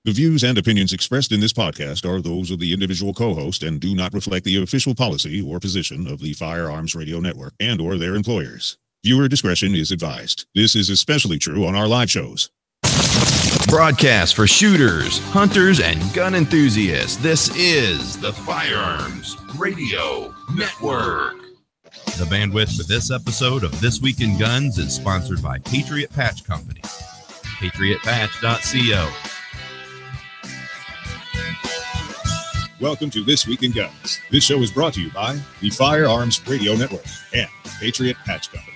The views and opinions expressed in this podcast are those of the individual co-host and do not reflect the official policy or position of the Firearms Radio Network and or their employers. Viewer discretion is advised. This is especially true on our live shows. Broadcast for shooters, hunters, and gun enthusiasts. This is the Firearms Radio Network. The bandwidth for this episode of This Week in Guns is sponsored by Patriot Patch Company. PatriotPatch.co. Welcome to This Week in Guns. This show is brought to you by the Firearms Radio Network and Patriot Patch Company.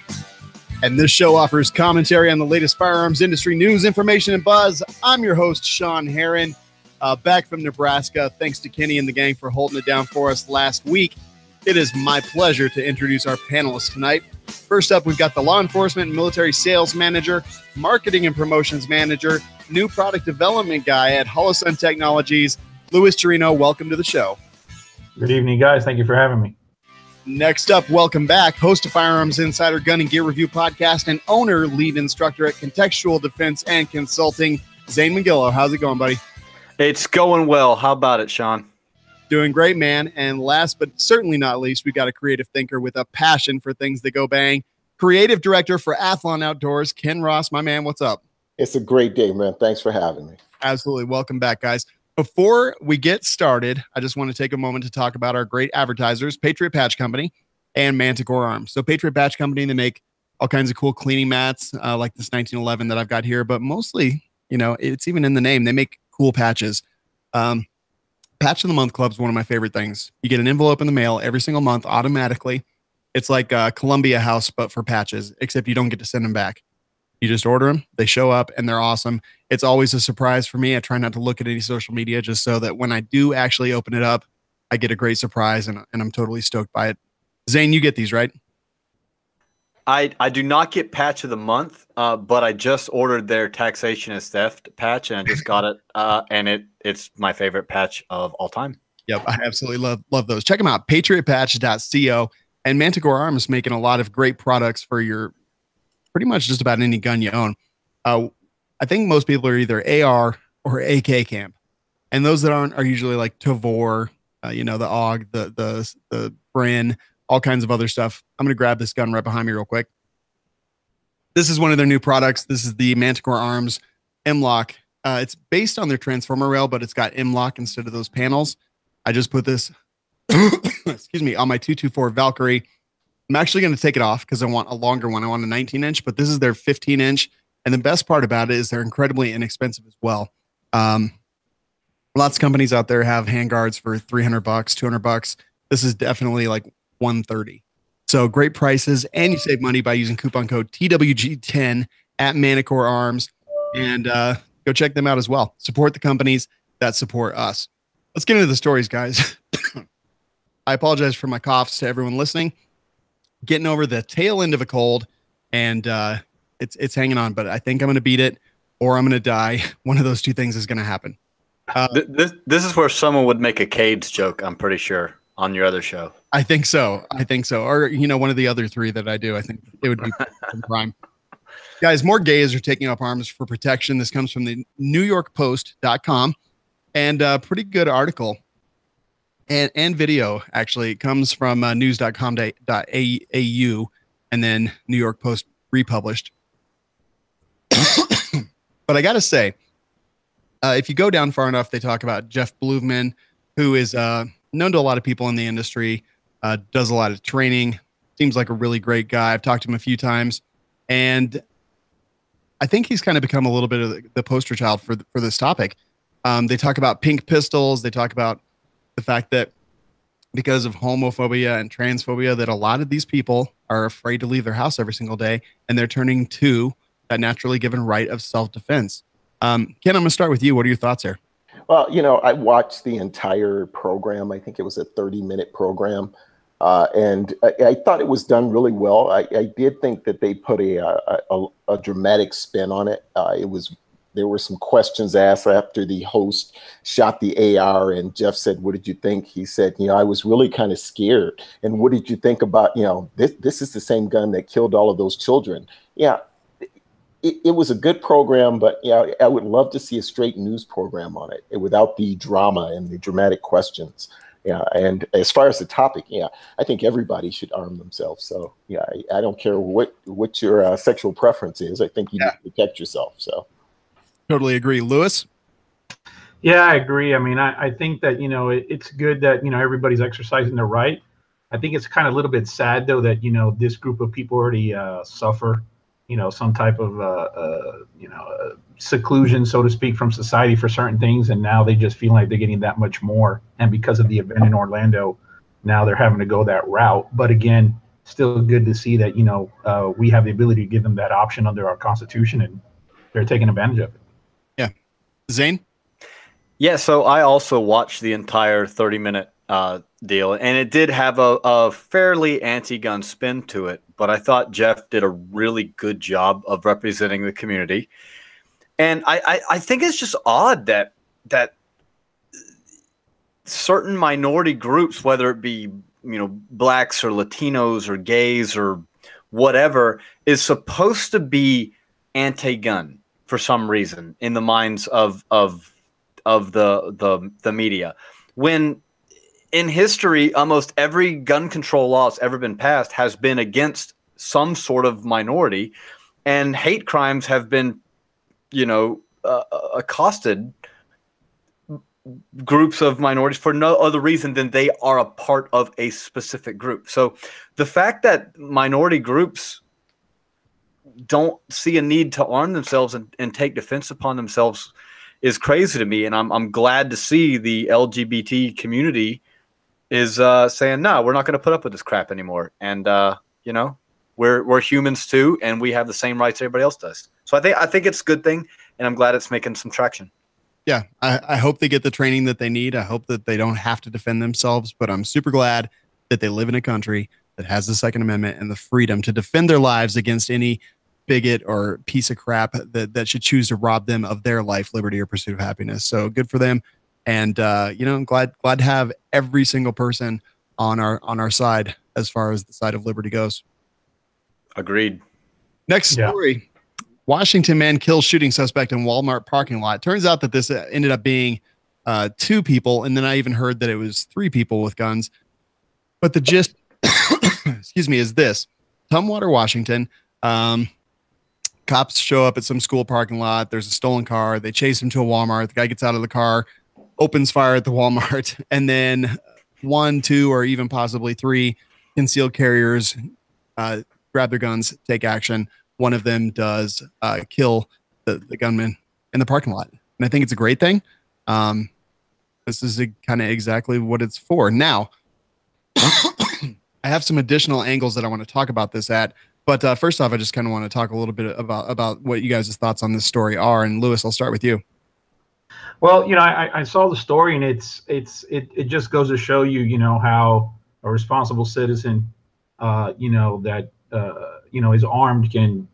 And this show offers commentary on the latest firearms industry news, information, and buzz. I'm your host, Sean Herron, back from Nebraska. Thanks to Kenny and the gang for holding it down for us last week. It is my pleasure to introduce our panelists tonight. First up, we've got the Law Enforcement and Military Sales Manager, Marketing and Promotions Manager, New Product Development Guy at Holosun Technologies, Louis Chirino. Welcome to the show. Good evening, guys. Thank you for having me. Next up, welcome back, host of Firearms Insider Gun and Gear Review Podcast and owner, lead instructor at Contextual Defense and Consulting, Zane McGillow. How's it going, buddy? It's going well. How about it, Sean? Doing great, man. And last but certainly not least, we got a creative thinker with a passion for things that go bang. Creative director for Athlon Outdoors, Ken Ross. My man, what's up? It's a great day, man. Thanks for having me. Absolutely. Welcome back, guys. Before we get started, I just want to take a moment to talk about our great advertisers, Patriot Patch Company and Manticore Arms. So Patriot Patch Company, they make all kinds of cool cleaning mats like this 1911 that I've got here, but mostly, you know, it's even in the name. They make cool patches. Patch of the Month Club is one of my favorite things. You get an envelope in the mail every single month automatically. It's like Columbia House, but for patches, except you don't get to send them back. You just order them, they show up, and they're awesome. It's always a surprise for me. I try not to look at any social media just so that when I do actually open it up, I get a great surprise, and I'm totally stoked by it. Zane, you get these, right? I do not get Patch of the Month, but I just ordered their Taxation is Theft patch, and I just got it, and it's my favorite patch of all time. Yep, I absolutely love those. Check them out, patriotpatch.co, and Manticore Arms making a lot of great products for your pretty much just about any gun you own. I think most people are either AR or AK camp, and those that aren't are usually like Tavor, the AUG, the Brin, all kinds of other stuff. I'm going to grab this gun right behind me real quick. This is one of their new products. This is the Manticore Arms M-Lock. It's based on their transformer rail, but it's got M-Lock instead of those panels. I just put this, excuse me, on my 224 Valkyrie. I'm actually going to take it off because I want a longer one. I want a 19-inch, but this is their 15-inch. And the best part about it is they're incredibly inexpensive as well. Lots of companies out there have handguards for $300, $200. This is definitely like $130. So great prices, and you save money by using coupon code TWG10 at Manticore Arms. And go check them out as well. Support the companies that support us. Let's get into the stories, guys. I apologize for my coughs to everyone listening. Getting over the tail end of a cold, and it's hanging on, but I think I'm going to beat it or I'm going to die. One of those two things is going to happen. This is where someone would make a Cades joke, I'm pretty sure, on your other show. I think so. Or, one of the other three that I do. I think it would be some crime. Guys, more gays are taking up arms for protection. This comes from the NewYorkPost.com, and a pretty good article. And video, actually. It comes from news.com.au and then New York Post republished. But I got to say, if you go down far enough, they talk about Jeff Bluvman, who is known to a lot of people in the industry, does a lot of training, seems like a really great guy. I've talked to him a few times, and I think he's kind of become a little bit of the poster child for this topic. They talk about pink pistols. They talk about the fact that because of homophobia and transphobia, that a lot of these people are afraid to leave their house every single day, and they're turning to that naturally given right of self-defense. Ken, I'm going to start with you. What are your thoughts here? Well, I watched the entire program. I think it was a 30-minute program, and I thought it was done really well. I did think that they put a dramatic spin on it. There were some questions asked after the host shot the AR, and Jeff said, "What did you think?" He said, "I was really kind of scared. And what did you think about, this is the same gun that killed all of those children." Yeah, it was a good program, but yeah, I would love to see a straight news program on it without the drama and the dramatic questions. Yeah, and as far as the topic, yeah, I think everybody should arm themselves. So yeah, I don't care what your sexual preference is. I think you need to protect yourself. So totally agree, Lewis. Yeah, I agree. I mean, I think that, it's good that, everybody's exercising their right. I think it's kind of a little bit sad, though, that, this group of people already suffer, some type of, seclusion, so to speak, from society for certain things. And now they just feel like they're getting that much more. And because of the event in Orlando, now they're having to go that route. But again, still good to see that, we have the ability to give them that option under our Constitution, and they're taking advantage of it. Yeah. Zane? Yeah, so I also watched the entire 30-minute deal, and it did have a fairly anti-gun spin to it, but I thought Jeff did a really good job of representing the community. And I think it's just odd that certain minority groups, whether it be blacks or Latinos or gays or whatever, is supposed to be anti-gun for some reason in the minds of the media, when in history almost every gun control law that's ever been passed has been against some sort of minority, and hate crimes have been accosted groups of minorities for no other reason than they are a part of a specific group. So the fact that minority groups don't see a need to arm themselves and take defense upon themselves is crazy to me. And I'm glad to see the LGBT community is saying, no, we're not going to put up with this crap anymore. And, we're humans too, and we have the same rights everybody else does. So I think it's a good thing, and I'm glad it's making some traction. Yeah, I hope they get the training that they need. I hope that they don't have to defend themselves, but I'm super glad that they live in a country that has the Second Amendment and the freedom to defend their lives against any bigot or piece of crap that should choose to rob them of their life, liberty, or pursuit of happiness. So good for them. And, I'm glad to have every single person on our side as far as the side of liberty goes. Agreed. Next story. Yeah. Washington man kills shooting suspect in Walmart parking lot. Turns out that this ended up being 2 people. And then I even heard that it was 3 people with guns. But the gist, is this. Tumwater, Washington. Cops show up at some school parking lot. There's a stolen car. They chase him to a Walmart. The guy gets out of the car, opens fire at the Walmart. And then 1, 2, or even possibly 3 concealed carriers grab their guns, take action. One of them does kill the gunman in the parking lot. And I think it's a great thing. This is kind of exactly what it's for. Now, I have some additional angles that I want to talk about this at. But first off, I just kind of want to talk a little bit about what you guys' thoughts on this story are. And Lewis, I'll start with you. Well, I saw the story, and it just goes to show you, how a responsible citizen, that is armed can,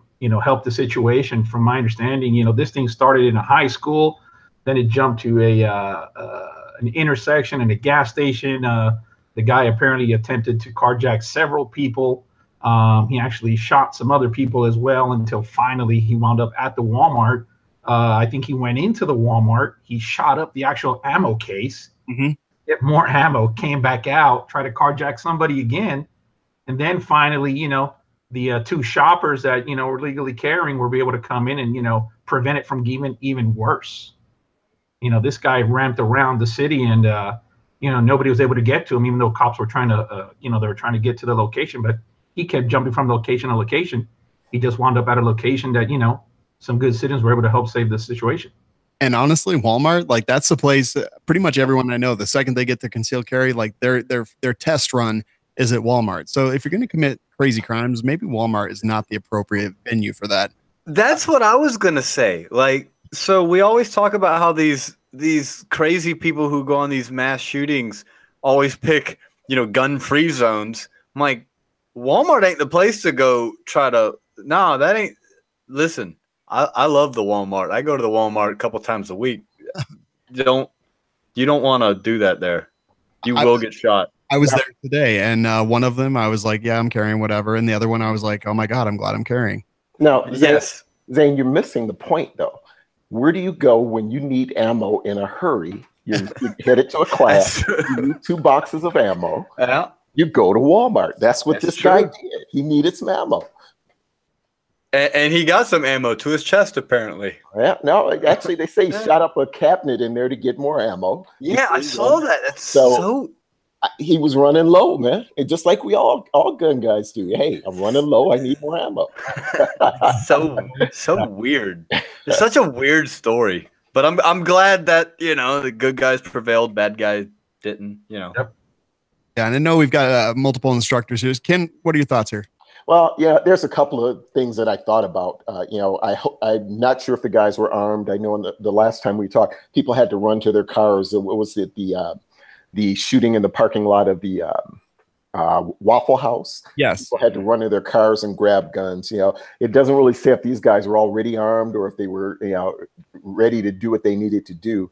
help the situation. From my understanding, this thing started in a high school, then it jumped to an intersection and a gas station. The guy apparently attempted to carjack several people. He actually shot some other people as well until finally he wound up at the Walmart. I think he went into the Walmart. He shot up the actual ammo case, get more ammo, came back out, tried to carjack somebody again. And then finally, the 2 shoppers that, were legally carrying were able to come in and, prevent it from getting even worse. This guy ramped around the city and, nobody was able to get to him, even though cops were trying to, they were trying to get to the location. But he kept jumping from location to location. He just wound up at a location that, some good citizens were able to help save the situation. And honestly, Walmart, like that's the place, pretty much everyone I know, the second they get to concealed carry, like their test run is at Walmart. So if you're going to commit crazy crimes, maybe Walmart is not the appropriate venue for that. That's what I was going to say. Like, so we always talk about how these crazy people who go on these mass shootings always pick, gun-free zones. I'm like, Walmart ain't the place to go try to, no, that ain't, listen, I love the Walmart. I go to the Walmart a couple times a week. You don't want to do that there. You will get shot. I was there today, and one of them, I was like, yeah, I'm carrying whatever. And the other one, I was like, oh my God, I'm glad I'm carrying. Now, yes. Zane, you're missing the point, though. Where do you go when you need ammo in a hurry? You're headed to a class. You need 2 boxes of ammo. Yeah. You go to Walmart. That's what this guy did. He needed some ammo. And he got some ammo to his chest, apparently. Yeah, no, actually, they say he shot up a cabinet in there to get more ammo. Yeah, I saw that. That's so he was running low, man. And just like we all gun guys do. Hey, I'm running low. I need more ammo. so weird. It's such a weird story. But I'm glad that, the good guys prevailed, bad guys didn't, Yep. Yeah, and I know we've got multiple instructors here. Ken, what are your thoughts here? Well, yeah, there's a couple of things that I thought about. I'm not sure if the guys were armed. I know the last time we talked, people had to run to their cars. What was it? The shooting in the parking lot of the Waffle House. Yes. People had to run to their cars and grab guns. It doesn't really say if these guys were already armed or if they were, ready to do what they needed to do.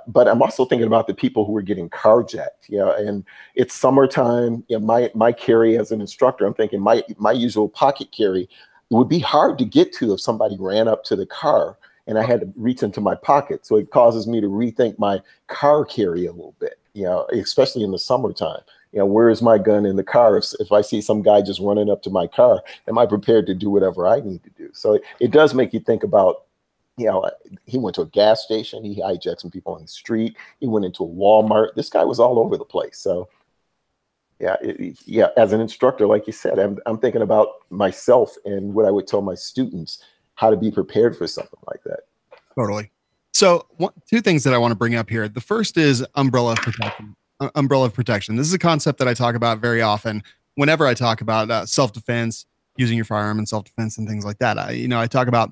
But I'm also thinking about the people who were getting carjacked, and it's summertime. My carry as an instructor, I'm thinking my usual pocket carry, it would be hard to get to if somebody ran up to the car and I had to reach into my pocket. So it causes me to rethink my car carry a little bit, especially in the summertime. Where is my gun in the car? If I see some guy just running up to my car, am I prepared to do whatever I need to do? So it does make you think about, he went to a gas station. He hijacked some people on the street. He went into a Walmart. This guy was all over the place. So, yeah. As an instructor, like you said, I'm thinking about myself and what I would tell my students how to be prepared for something like that. Totally. So, 2 things that I want to bring up here. The first is umbrella protection. Umbrella protection. This is a concept that I talk about very often whenever I talk about self-defense, using your firearm in self-defense and things like that. I talk about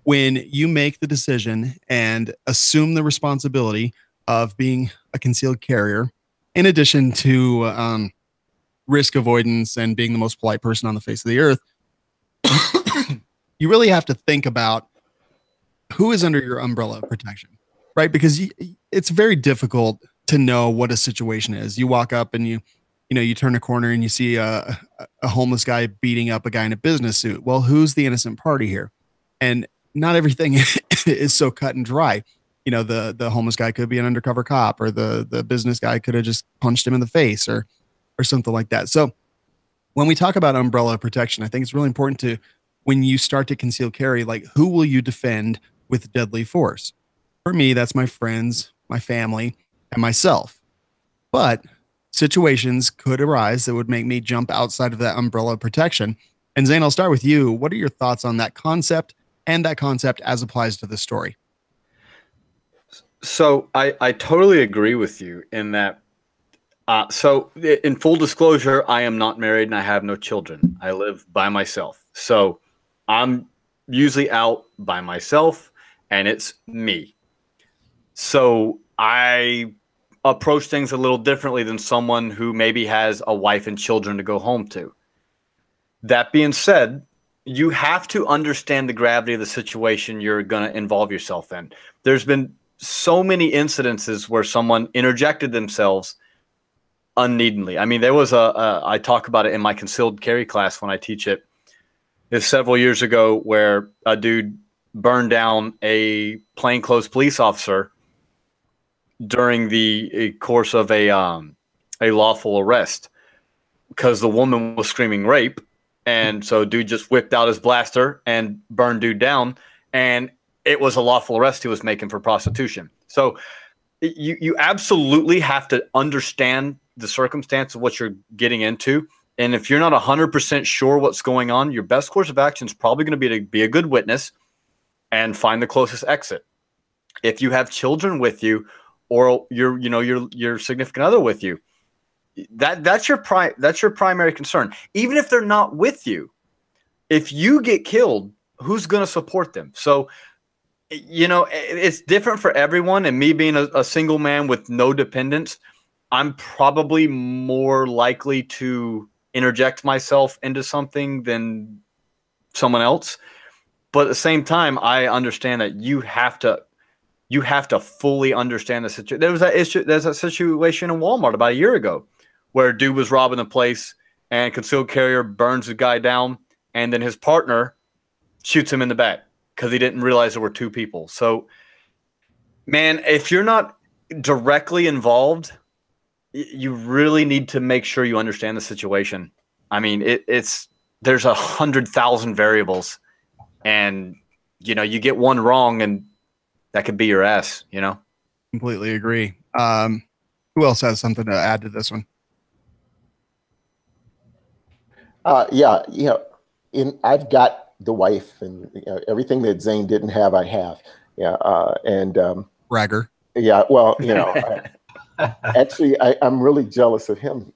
when you make the decision and assume the responsibility of being a concealed carrier, in addition to risk avoidance and being the most polite person on the face of the earth, you really have to think about who is under your umbrella of protection, right? Because it's very difficult to know what a situation is. You walk up and you turn a corner and you see a homeless guy beating up a guy in a business suit. Well, who's the innocent party here? And not everything is so cut and dry. The homeless guy could be an undercover cop, or the business guy could have just punched him in the face or something like that. So when we talk about umbrella protection, I think it's really important to, when you start to conceal carry, like, who will you defend with deadly force? For me, that's my friends, my family, and myself. But situations could arise that would make me jump outside of that umbrella protection. And Zane, I'll start with you. What are your thoughts on that concept, and that concept as applies to this story? So I totally agree with you in that. So in full disclosure, I am not married and I have no children. I live by myself. So I'm usually out by myself and it's me. So I approach things a little differently than someone who maybe has a wife and children to go home to. That being said, you have to understand the gravity of the situation you're going to involve yourself in. There's been so many incidences where someone interjected themselves unneedingly. I mean, there was I talk about it in my concealed carry class when I teach it. It's several years ago where a dude burned down a plainclothes police officer during the course of a lawful arrest because the woman was screaming rape. And so dude just whipped out his blaster and burned dude down. And it was a lawful arrest he was making for prostitution. So you absolutely have to understand the circumstance of what you're getting into. And if you're not 100% sure what's going on, your best course of action is probably going to be a good witness and find the closest exit. If you have children with you or your significant other with you, that's your primary concern. Even if they're not with you, if you get killed, who's going to support them? So, it's different for everyone. And me being a single man with no dependents, I'm probably more likely to interject myself into something than someone else. But at the same time, I understand that you have to fully understand the situation. There's a situation in Walmart about a year ago where a dude was robbing the place and concealed carrier burns the guy down, and then his partner shoots him in the back because he didn't realize there were two people. So, man, if you're not directly involved, you really need to make sure you understand the situation. I mean, there's 100,000 variables, and you get one wrong, and that could be your ass. Completely agree. Who else has something to add to this one? Yeah, I've got the wife and everything that Zane didn't have, I have. Yeah, and bragger. Yeah, well, actually, I'm really jealous of him.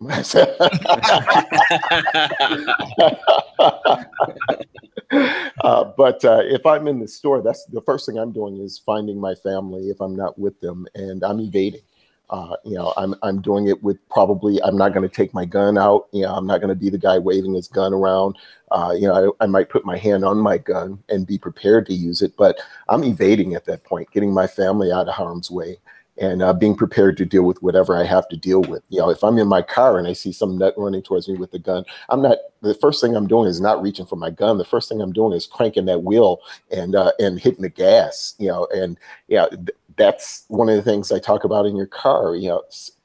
But if I'm in the store, that's the first thing I'm doing is finding my family if I'm not with them, and I'm evading. I'm doing it with I'm not going to take my gun out. I'm not going to be the guy waving his gun around. I might put my hand on my gun and be prepared to use it, but I'm evading at that point, getting my family out of harm's way and being prepared to deal with whatever I have to deal with. If I'm in my car and I see some nut running towards me with a gun, the first thing I'm doing is not reaching for my gun. The first thing I'm doing is cranking that wheel and hitting the gas, that's one of the things I talk about in your car,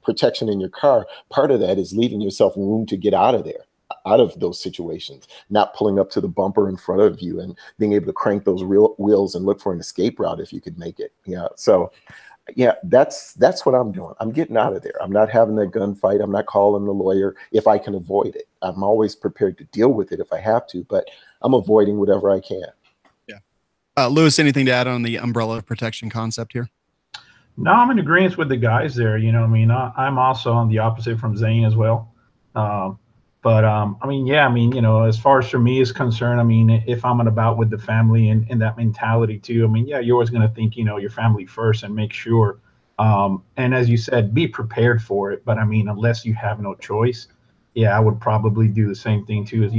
protection in your car. Part of that is leaving yourself room to get out of there, out of those situations, not pulling up to the bumper in front of you and being able to crank those wheels and look for an escape route if you could make it. So that's what I'm doing. I'm getting out of there. I'm not having that gunfight. I'm not calling the lawyer if I can avoid it. I'm always prepared to deal with it if I have to, but I'm avoiding whatever I can. Yeah. Lewis, anything to add on the umbrella of protection concept here? No, I'm in agreement with the guys there. I'm also on the opposite from Zane as well. As far as for me is concerned, if I'm about with the family and that mentality too, you're always going to think, your family first and make sure. And as you said, be prepared for it. But unless you have no choice, I would probably do the same thing too, as,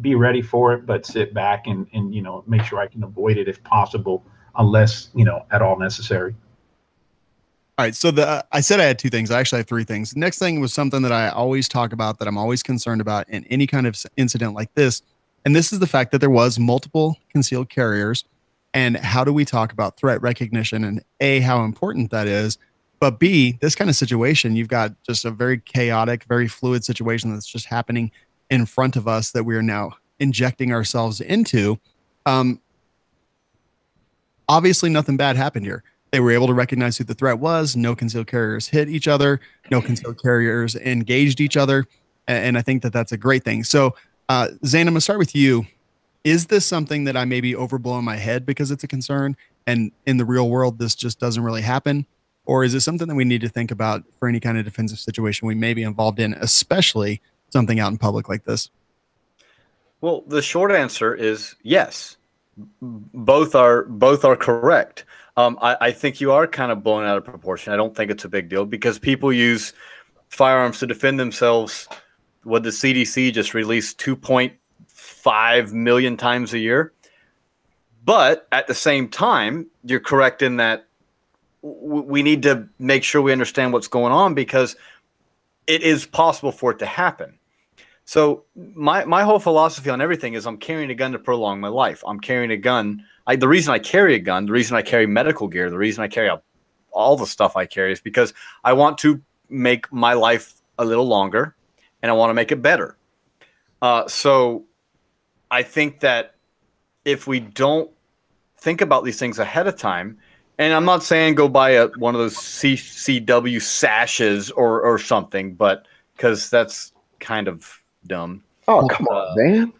be ready for it, but sit back and make sure I can avoid it if possible, unless, at all necessary. All right. So I said I had two things. I actually have three things. The next thing was something that I always talk about, that I'm always concerned about in any kind of incident like this. And this is the fact that there was multiple concealed carriers. And how do we talk about threat recognition and A, how important that is, but B, this kind of situation, you've got just a very chaotic, very fluid situation that's just happening in front of us that we are now injecting ourselves into. Obviously nothing bad happened here. They were able to recognize who the threat was. No concealed carriers hit each other. No concealed carriers engaged each other. And I think that that's a great thing. So, Zane, I'm going to start with you. Is this something that I may be overblowing my head because it's a concern, and in the real world, this just doesn't really happen? Or is it something that we need to think about for any kind of defensive situation we may be involved in, especially something out in public like this? Well, the short answer is yes. Both are correct. I think you are kind of blown out of proportion. I don't think it's a big deal because people use firearms to defend themselves. What the CDC just released 2.5 million times a year. But at the same time, you're correct in that we need to make sure we understand what's going on because it is possible for it to happen. So my whole philosophy on everything is I'm carrying a gun to prolong my life. I'm carrying a gun. The reason I carry a gun, the reason I carry medical gear, the reason I carry all the stuff I carry is because I want to make my life a little longer and I want to make it better. So I think that if we don't think about these things ahead of time, and I'm not saying go buy one of those CCW sashes or something, but because that's kind of dumb. Oh, come on, man.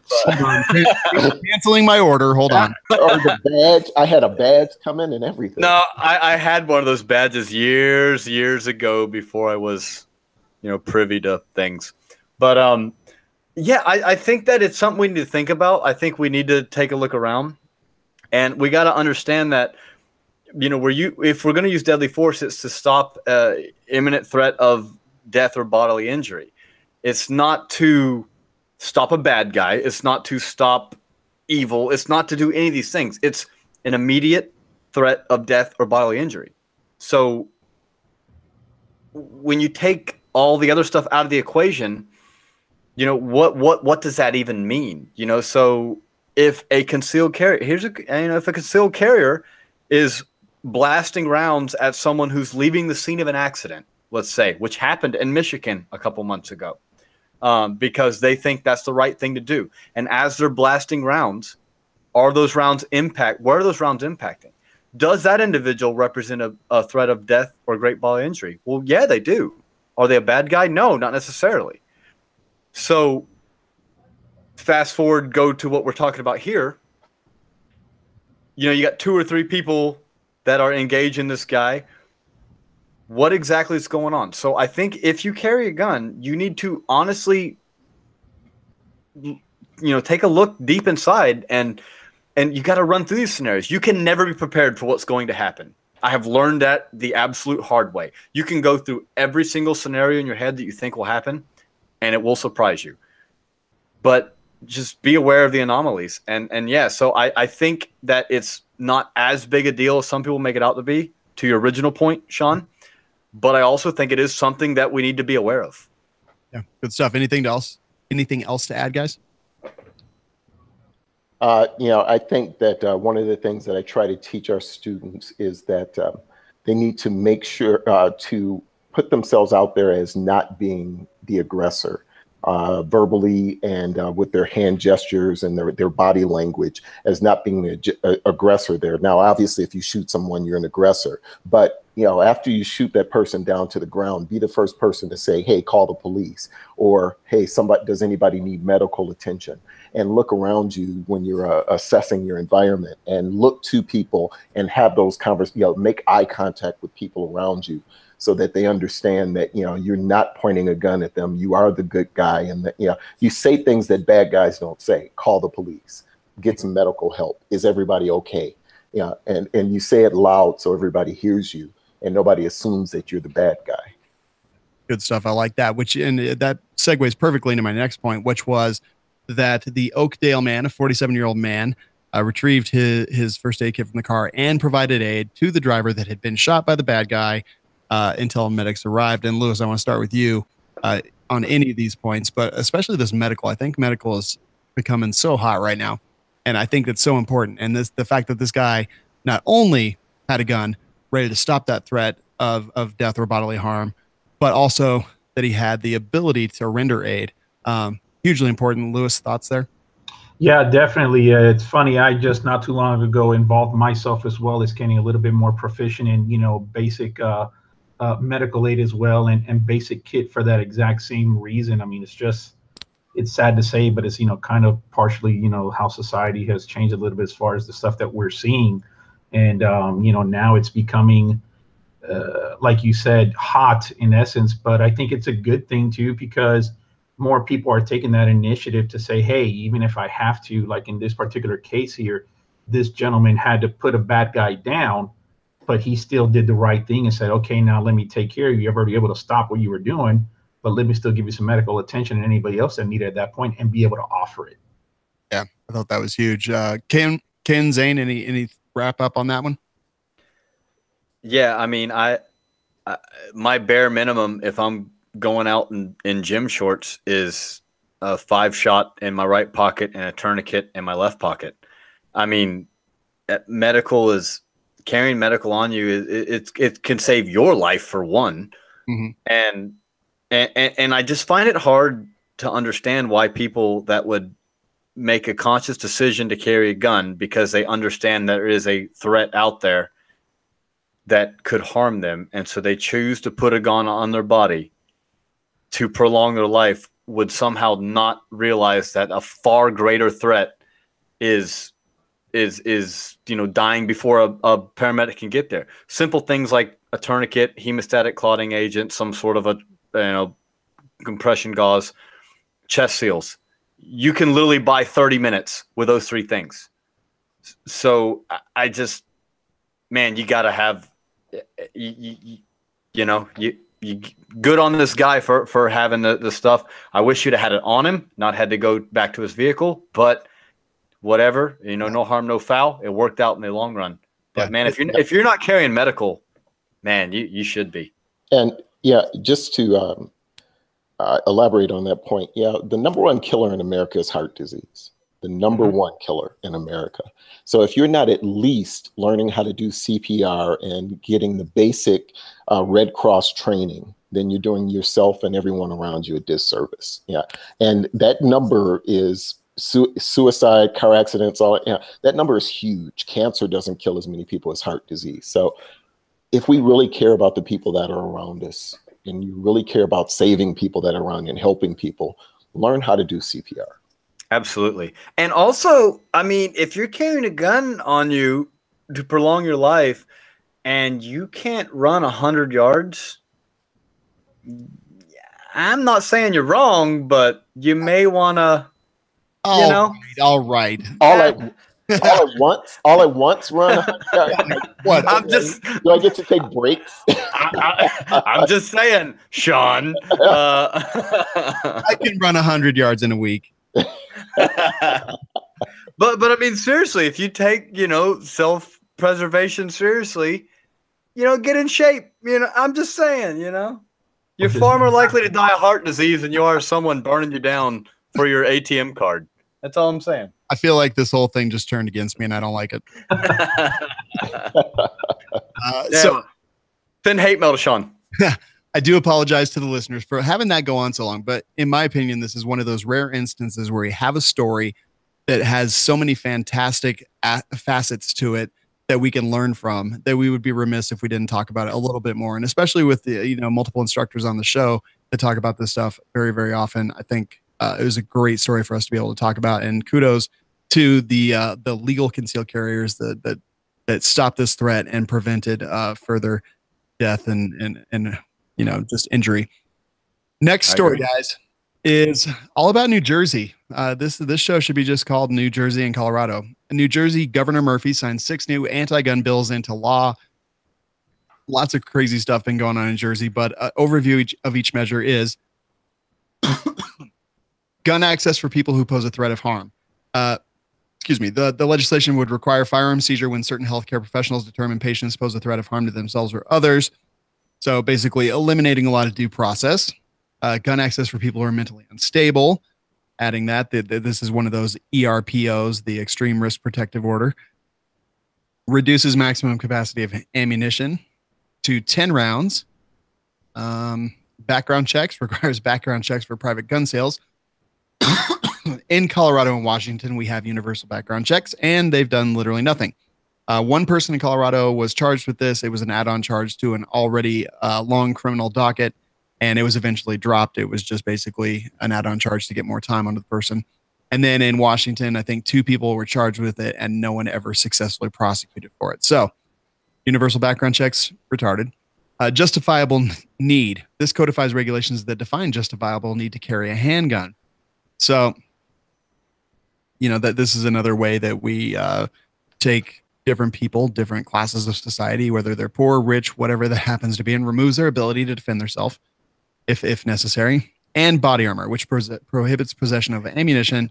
Canceling my order. Hold on. Or the badge. I had a badge come in and everything. No, I had one of those badges years ago before I was, privy to things. But I think that it's something we need to think about. I think we need to take a look around, and we got to understand that, if we're going to use deadly force, it's to stop imminent threat of death or bodily injury. It's not to stop a bad guy. It's not to stop evil. It's not to do any of these things. It's an immediate threat of death or bodily injury. So when you take all the other stuff out of the equation, what does that even mean? So if a concealed carrier, if a concealed carrier is blasting rounds at someone who's leaving the scene of an accident, let's say, which happened in Michigan a couple months ago, because they think that's the right thing to do. And as they're blasting rounds, where are those rounds impacting? Does that individual represent a threat of death or great bodily injury? Well, yeah, they do. Are they a bad guy? No, not necessarily. So fast forward, go to what we're talking about here. You got 2 or 3 people that are engaged in this guy. What exactly is going on? So I think if you carry a gun, you need to honestly, take a look deep inside, and you got to run through these scenarios. You can never be prepared for what's going to happen. I have learned that the absolute hard way. You can go through every single scenario in your head that you think will happen, and it will surprise you. But just be aware of the anomalies. And yeah, so I think that it's not as big a deal as some people make it out to be, to your original point, Sean. But I also think it is something that we need to be aware of. Yeah, good stuff. Anything else to add, guys? I think that one of the things that I try to teach our students is that they need to make sure to put themselves out there as not being the aggressor, verbally and with their hand gestures and their body language, as not being the aggressor there. Now, obviously, if you shoot someone, you're an aggressor. But after you shoot that person down to the ground, be the first person to say, hey, call the police, or hey, does anybody need medical attention? And look around you when you're assessing your environment, and look to people and have those conversations, make eye contact with people around you, so that they understand that, you're not pointing a gun at them. You are the good guy. And that, you say things that bad guys don't say. Call the police, get some medical help. Is everybody okay? And you say it loud so everybody hears you and nobody assumes that you're the bad guy. Good stuff. I like that, and that segues perfectly into my next point, which was that the Oakdale man, a 47-year-old man, retrieved his first aid kit from the car and provided aid to the driver that had been shot by the bad guy until medics arrived. And Lewis, I want to start with you on any of these points, but especially this medical. I think medical is becoming so hot right now, and I think it's so important. And the fact that this guy not only had a gun ready to stop that threat of death or bodily harm, but also that he had the ability to render aid. Hugely important. Lewis, thoughts there? Yeah, definitely. It's funny. I just not too long ago involved myself as well as getting a little bit more proficient in, basic medical aid as well, and basic kit for that exact same reason. I mean, it's sad to say, but it's, kind of partially, how society has changed a little bit as far as the stuff that we're seeing. And, now it's becoming, like you said, hot in essence. But I think it's a good thing too, because more people are taking that initiative to say, hey, even if I have to, like in this particular case here, this gentleman had to put a bad guy down, but he still did the right thing and said, okay, now let me take care of you. You're already able to stop what you were doing, but let me still give you some medical attention and anybody else that needed at that point, and be able to offer it. Yeah, I thought that was huge. Ken, Zane, any wrap up on that one? Yeah, I mean, my bare minimum, if I'm going out in gym shorts, is a 5-shot in my right pocket and a tourniquet in my left pocket. I mean, carrying medical on you, it can save your life for one. Mm-hmm. And I just find it hard to understand why people that would make a conscious decision to carry a gun because they understand there is a threat out there that could harm them, and so they choose to put a gun on their body to prolong their life, would somehow not realize that a far greater threat is dying before a paramedic can get there. Simple things like a tourniquet, hemostatic clotting agent, some sort of a compression gauze, chest seals. You can literally buy 30 minutes with those 3 things. So I just, man, you got to have, you good on this guy for having the stuff. I wish you'd have had it on him, not had to go back to his vehicle, but whatever, no harm, no foul. It worked out in the long run. But man, if you're not carrying medical, man, you should be. And yeah, just to elaborate on that point. Yeah, the number 1 killer in America is heart disease. the number one killer in America. So if you're not at least learning how to do CPR and getting the basic Red Cross training, then you're doing yourself and everyone around you a disservice. Yeah. And that number is suicide, car accidents, all that number is huge. Cancer doesn't kill as many people as heart disease. So if we really care about the people that are around us, and you really care about saving people that are around you and helping people, learn how to do CPR. Absolutely. And also, I mean, if you're carrying a gun on you to prolong your life and you can't run 100 yards, I'm not saying you're wrong, but you may want to, you know. All right. All at once run. What? I'm just. Do I get to take breaks? I'm just saying, Sean. I can run 100 yards in a week. but I mean, seriously, if you take, you know, self-preservation seriously, you know, get in shape. You know, I'm just saying, you know, you're far more likely to die of heart disease than you are someone burning you down for your ATM card. That's all I'm saying. I feel like this whole thing just turned against me, and I don't like it. So, send hate mail to Sean. I do apologize to the listeners for having that go on so long, but in my opinion, this is one of those rare instances where you have a story that has so many fantastic facets to it that we can learn from, that we would be remiss if we didn't talk about it a little bit more. And especially with the, you know, multiple instructors on the show that talk about this stuff very, very often, I think it was a great story for us to be able to talk about. And kudos to the legal concealed carriers that stopped this threat and prevented further death and you know, just injury. Next story, guys, is all about New Jersey. This show should be just called New Jersey and Colorado. In New Jersey, Governor Murphy signed 6 new anti-gun bills into law. Lots of crazy stuff been going on in Jersey, but overview of each measure is gun access for people who pose a threat of harm. The legislation would require firearm seizure when certain healthcare professionals determine patients pose a threat of harm to themselves or others. So basically eliminating a lot of due process. Gun access for people who are mentally unstable. Adding that this is one of those ERPOs, the Extreme Risk Protective Order. Reduces maximum capacity of ammunition to 10 rounds. Background checks, requires background checks for private gun sales. In Colorado and Washington, we have universal background checks, and they've done literally nothing. One person in Colorado was charged with this. It was an add-on charge to an already long criminal docket, and it was eventually dropped. It was just basically an add-on charge to get more time onto the person. And then in Washington, I think 2 people were charged with it, and no one ever successfully prosecuted for it. So universal background checks, retarded. Justifiable need. This codifies regulations that define justifiable need to carry a handgun. So, you know, that this is another way that we take different people, different classes of society, whether they're poor, rich, whatever that happens to be, and removes their ability to defend themselves if necessary. And body armor, which prohibits possession of ammunition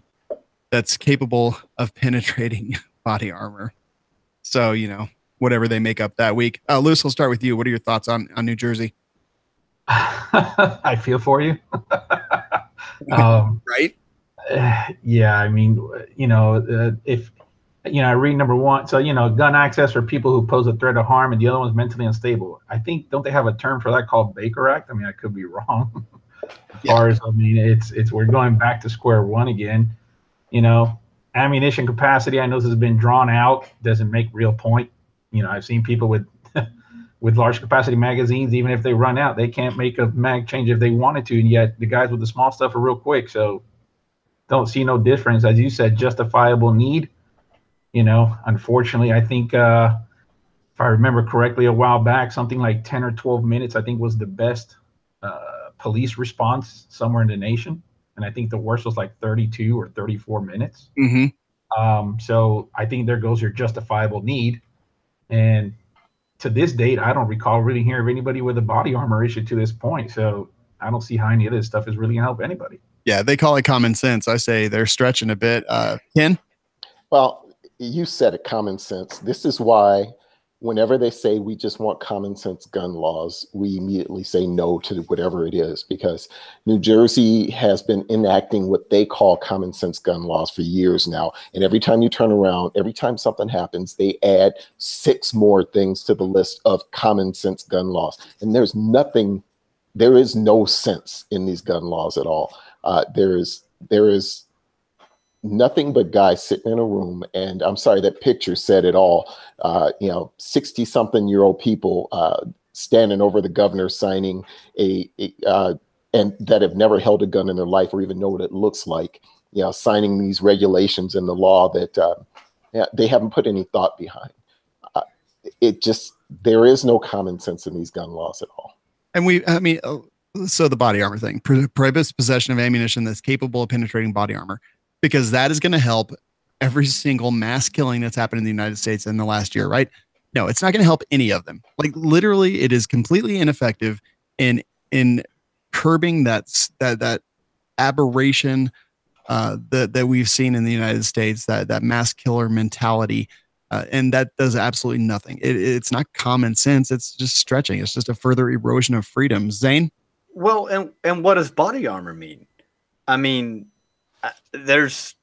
that's capable of penetrating body armor. So, you know, whatever they make up that week. Lewis, we'll start with you. What are your thoughts on New Jersey? I feel for you. Right? Yeah, I mean, you know, if, you know, I read number 1. So, you know, gun access for people who pose a threat of harm, and the other one's mentally unstable. I think, don't they have a term for that called Baker Act? I mean, I could be wrong. As far as, I mean, it's we're going back to square one again. You know, ammunition capacity, I know this has been drawn out, doesn't make real point. You know, I've seen people with with large capacity magazines, even if they run out, they can't make a mag change if they wanted to, and yet the guys with the small stuff are real quick. So don't see no difference. As you said, justifiable need. You know, unfortunately, I think if I remember correctly, a while back, something like 10 or 12 minutes, I think, was the best police response somewhere in the nation. And I think the worst was like 32 or 34 minutes. Mm-hmm. So I think there goes your justifiable need. And to this date, I don't recall really hearing of anybody with a body armor issue to this point. So I don't see how any of this stuff is really going to help anybody. Yeah, they call it common sense. I say they're stretching a bit. Ken? Well, you said it, common sense. This is why whenever they say we just want common sense gun laws, we immediately say no to whatever it is, because New Jersey has been enacting what they call common sense gun laws for years now. And every time you turn around, every time something happens, they add 6 more things to the list of common sense gun laws. And there is no sense in these gun laws at all. There is nothing but guys sitting in a room, and I'm sorry, that picture said it all. 60-something-year-old people standing over the governor signing and that have never held a gun in their life or even know what it looks like. Signing these regulations in the law that they haven't put any thought behind. There is no common sense in these gun laws at all. And so the body armor thing prohibits possession of ammunition that's capable of penetrating body armor, because that is going to help every single mass killing that's happened in the United States in the last year, right? No, it's not going to help any of them. Like, literally, it is completely ineffective in curbing that aberration that we've seen in the United States, that mass killer mentality. And that does absolutely nothing. It's not common sense. It's just stretching. It's just a further erosion of freedom. Zane? Well, and what does body armor mean? I mean, there's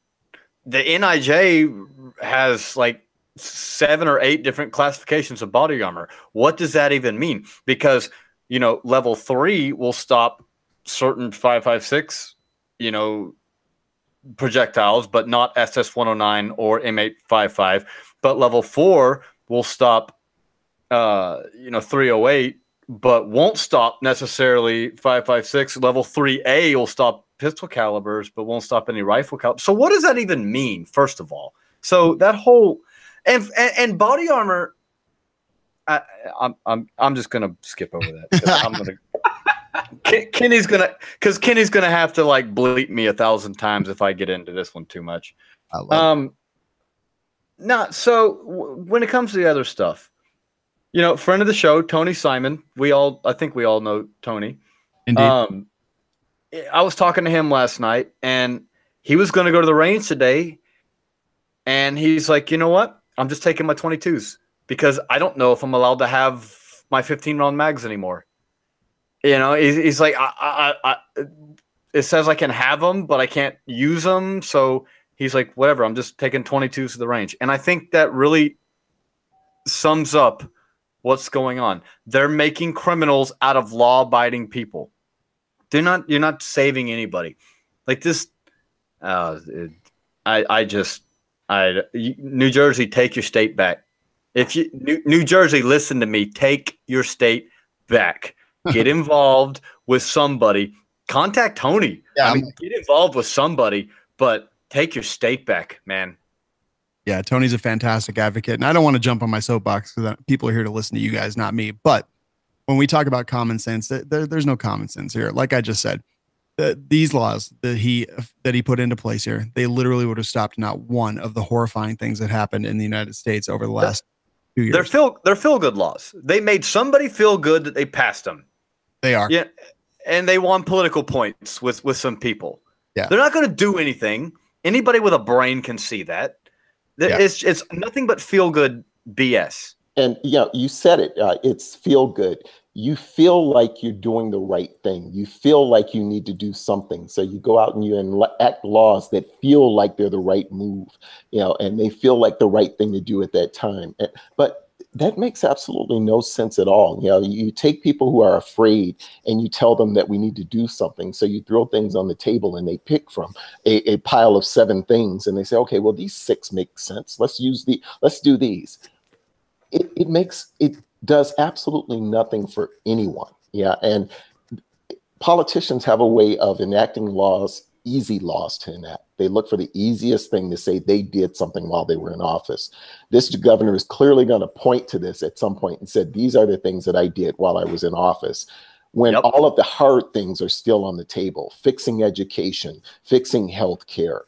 the NIJ has like 7 or 8 different classifications of body armor. What does that even mean? Because, level 3 will stop certain 5.56, projectiles, but not SS-109 or M855. But level 4 will stop, 308, but won't stop necessarily 5.56. Level 3A will stop pistol calibers, but won't stop any rifle calibers. So what does that even mean, first of all? So that whole and body armor, I'm just gonna skip over that. I'm gonna Kenny's gonna have to like bleep me 1,000 times if I get into this one too much. So when it comes to the other stuff, friend of the show, Tony Simon, I think we all know Tony. Indeed. I was talking to him last night, and he was going to go to the range today, and he's like, you know what? I'm just taking my 22s because I don't know if I'm allowed to have my 15-round mags anymore. He's like, it says I can have them, but I can't use them. So he's like, whatever, I'm just taking 22s to the range. And I think that really sums up what's going on. They're making criminals out of law-abiding people. You're not saving anybody. Like this, New Jersey, take your state back. New Jersey, listen to me, take your state back. Get involved with somebody. Contact Tony. Yeah, get involved with somebody, but take your state back, man. Yeah, Tony's a fantastic advocate, and I don't want to jump on my soapbox because people are here to listen to you guys, not me. But when we talk about common sense, there's no common sense here. Like I just said, these laws that he put into place here, they literally would have stopped not one of the horrifying things that happened in the United States over the last 2 years. They're feel good laws. They made somebody feel good that they passed them. They are. Yeah, and they won political points with some people. Yeah, they're not going to do anything. Anybody with a brain can see that. It's nothing but feel good BS. And you said it. It's feel good. You feel like you're doing the right thing. You feel like you need to do something. So you go out and you enact laws that feel like they're the right move, and they feel like the right thing to do at that time. But that makes absolutely no sense at all. You take people who are afraid and you tell them that we need to do something. So you throw things on the table and they pick from a pile of 7 things and they say, okay, well, these 6 make sense. Let's do these. It does absolutely nothing for anyone. Yeah. And politicians have a way of enacting laws, easy laws to enact. They look for the easiest thing to say they did something while they were in office. This governor is clearly going to point to this at some point and said, these are the things that I did while I was in office. When all of the hard things are still on the table, fixing education, fixing healthcare,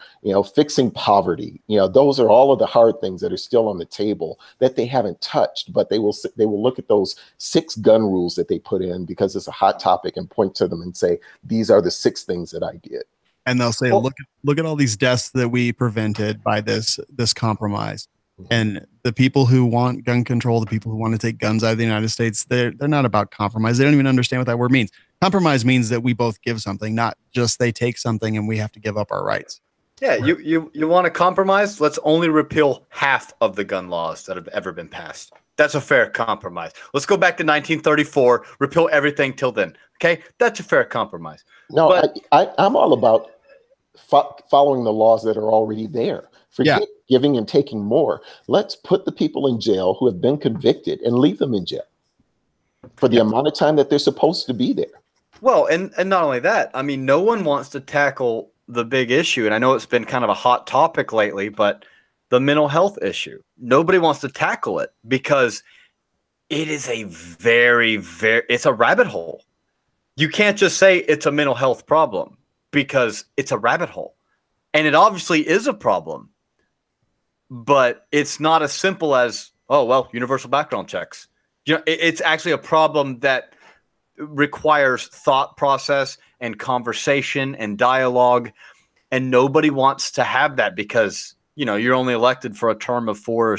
fixing poverty, those are all of the hard things that are still on the table that they haven't touched, but they will look at those 6 gun rules that they put in because it's a hot topic and point to them and say, these are the 6 things that I did. And they'll say, look at all these deaths that we prevented by this compromise. And the people who want gun control, the people who want to take guns out of the United States, they're not about compromise. They don't even understand what that word means. Compromise means that we both give something, not just they take something and we have to give up our rights. Yeah, you want to compromise? Let's only repeal half of the gun laws that have ever been passed. That's a fair compromise. Let's go back to 1934, repeal everything till then. Okay, that's a fair compromise. No, but I'm all about following the laws that are already there. Forget giving and taking more. Let's put the people in jail who have been convicted and leave them in jail for the amount of time that they're supposed to be there. Well, and not only that, I mean, no one wants to tackle the big issue, and I know it's been kind of a hot topic lately, but the mental health issue. Nobody wants to tackle it because it is a it's a rabbit hole. You can't just say it's a mental health problem because it's a rabbit hole. And it obviously is a problem, but it's not as simple as, oh, well, universal background checks. You know, it's actually a problem that requires thought process and conversation and dialogue. And nobody wants to have that because, you know, you're only elected for a term of 4,